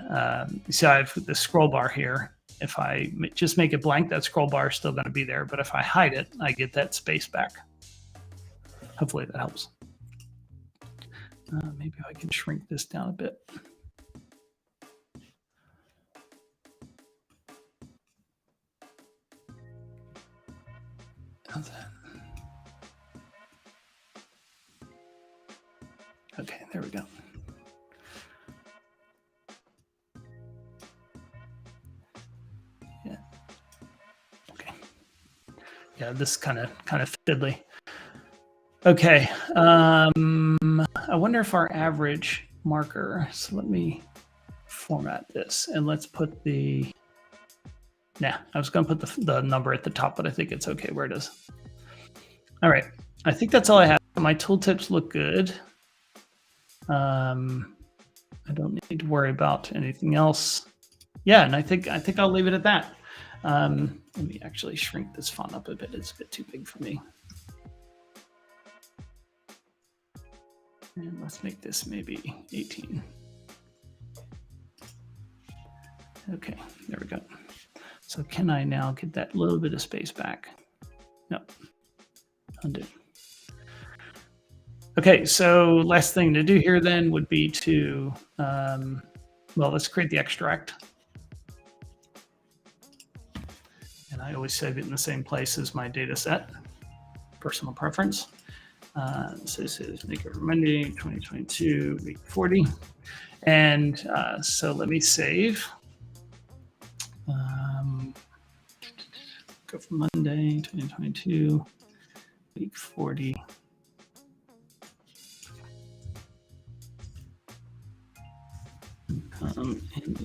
see I have the scroll bar here. If I just make it blank, that scroll bar is still going to be there. But if I hide it, I get that space back. Hopefully that helps. Maybe I can shrink this down a bit. How's that? Okay, there we go. Yeah. Okay. Yeah, this is kind of fiddly. Okay. I wonder if our average marker. So let me format this and let's put the. Nah, I was going to put the number at the top, but I think it's okay where it is. All right. I think that's all I have. My tooltips look good. I don't need to worry about anything else. Yeah, and I think I'll leave it at that. Let me actually shrink this font up a bit. It's a bit too big for me. And let's make this maybe 18. Okay, there we go. So can I now get that little bit of space back? No, undo. Okay, so last thing to do here then would be to, well, let's create the extract. And I always save it in the same place as my data set, personal preference. So this is make it Monday, 2022, week 40. And so let me save. Go from Monday, 2022, week 40.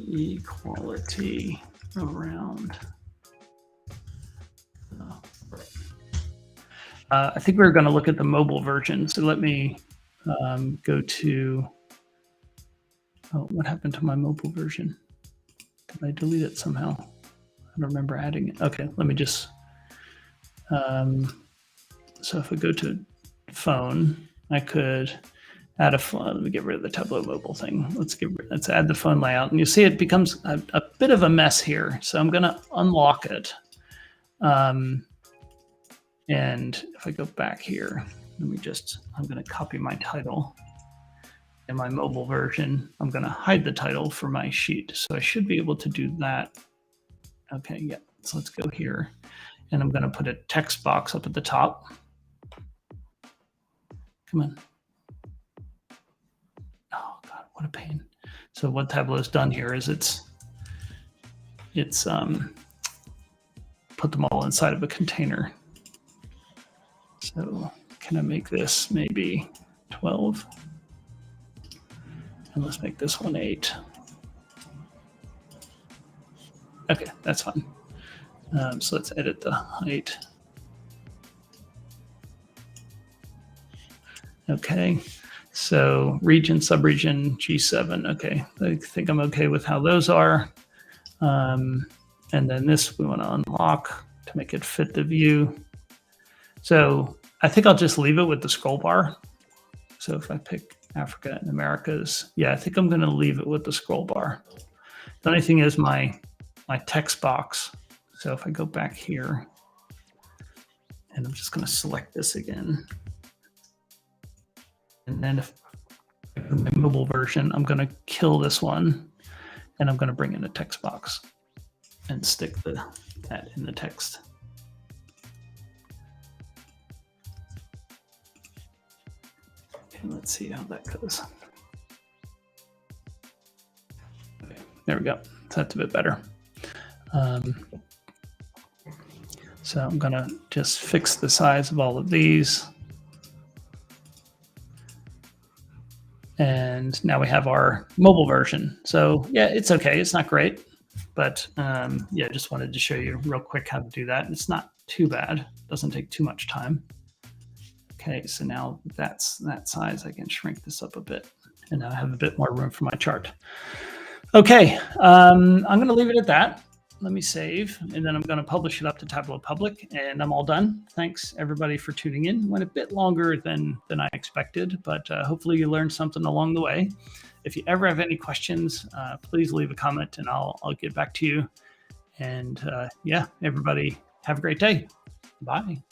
Inequality around. I think we're going to look at the mobile version. So let me go to. Oh, what happened to my mobile version? Did I delete it somehow? I don't remember adding it. Okay, let me just. So if I go to phone, I could add a phone. Let me get rid of the Tableau mobile thing. Let's add the phone layout, and you see it becomes a bit of a mess here. So I'm going to unlock it. And if I go back here, I'm going to copy my title. In my mobile version, I'm going to hide the title for my sheet. So I should be able to do that. Okay, yeah. So let's go here. And I'm going to put a text box up at the top. Come on. Oh, God, what a pain. So what Tableau's done here is it's put them all inside of a container. So can I make this maybe 12? And let's make this one 8. Okay, that's fine. So let's edit the height. Okay, so region, subregion, G7. Okay, I think I'm okay with how those are. And then this we want to unlock to make it fit the view. So I think I'll just leave it with the scroll bar. So if I pick Africa and Americas, yeah, I think I'm going to leave it with the scroll bar. The only thing is my text box. So if I go back here, and I'm just going to select this again. And then if I go to my mobile version, I'm going to kill this one, and I'm going to bring in a text box and stick that in the text. Okay, let's see how that goes. Okay, there we go. So that's a bit better. So I'm going to just fix the size of all of these. And now we have our mobile version. So yeah, it's okay. It's not great, but yeah, just wanted to show you real quick how to do that. It's not too bad. It doesn't take too much time. Okay, so now that's that size. I can shrink this up a bit, and now I have a bit more room for my chart. Okay, I'm going to leave it at that. Let me save, and then I'm going to publish it up to Tableau Public, and I'm all done. Thanks everybody for tuning in. Went a bit longer than I expected, but hopefully you learned something along the way. If you ever have any questions, please leave a comment, and I'll get back to you. And yeah, everybody have a great day. Bye.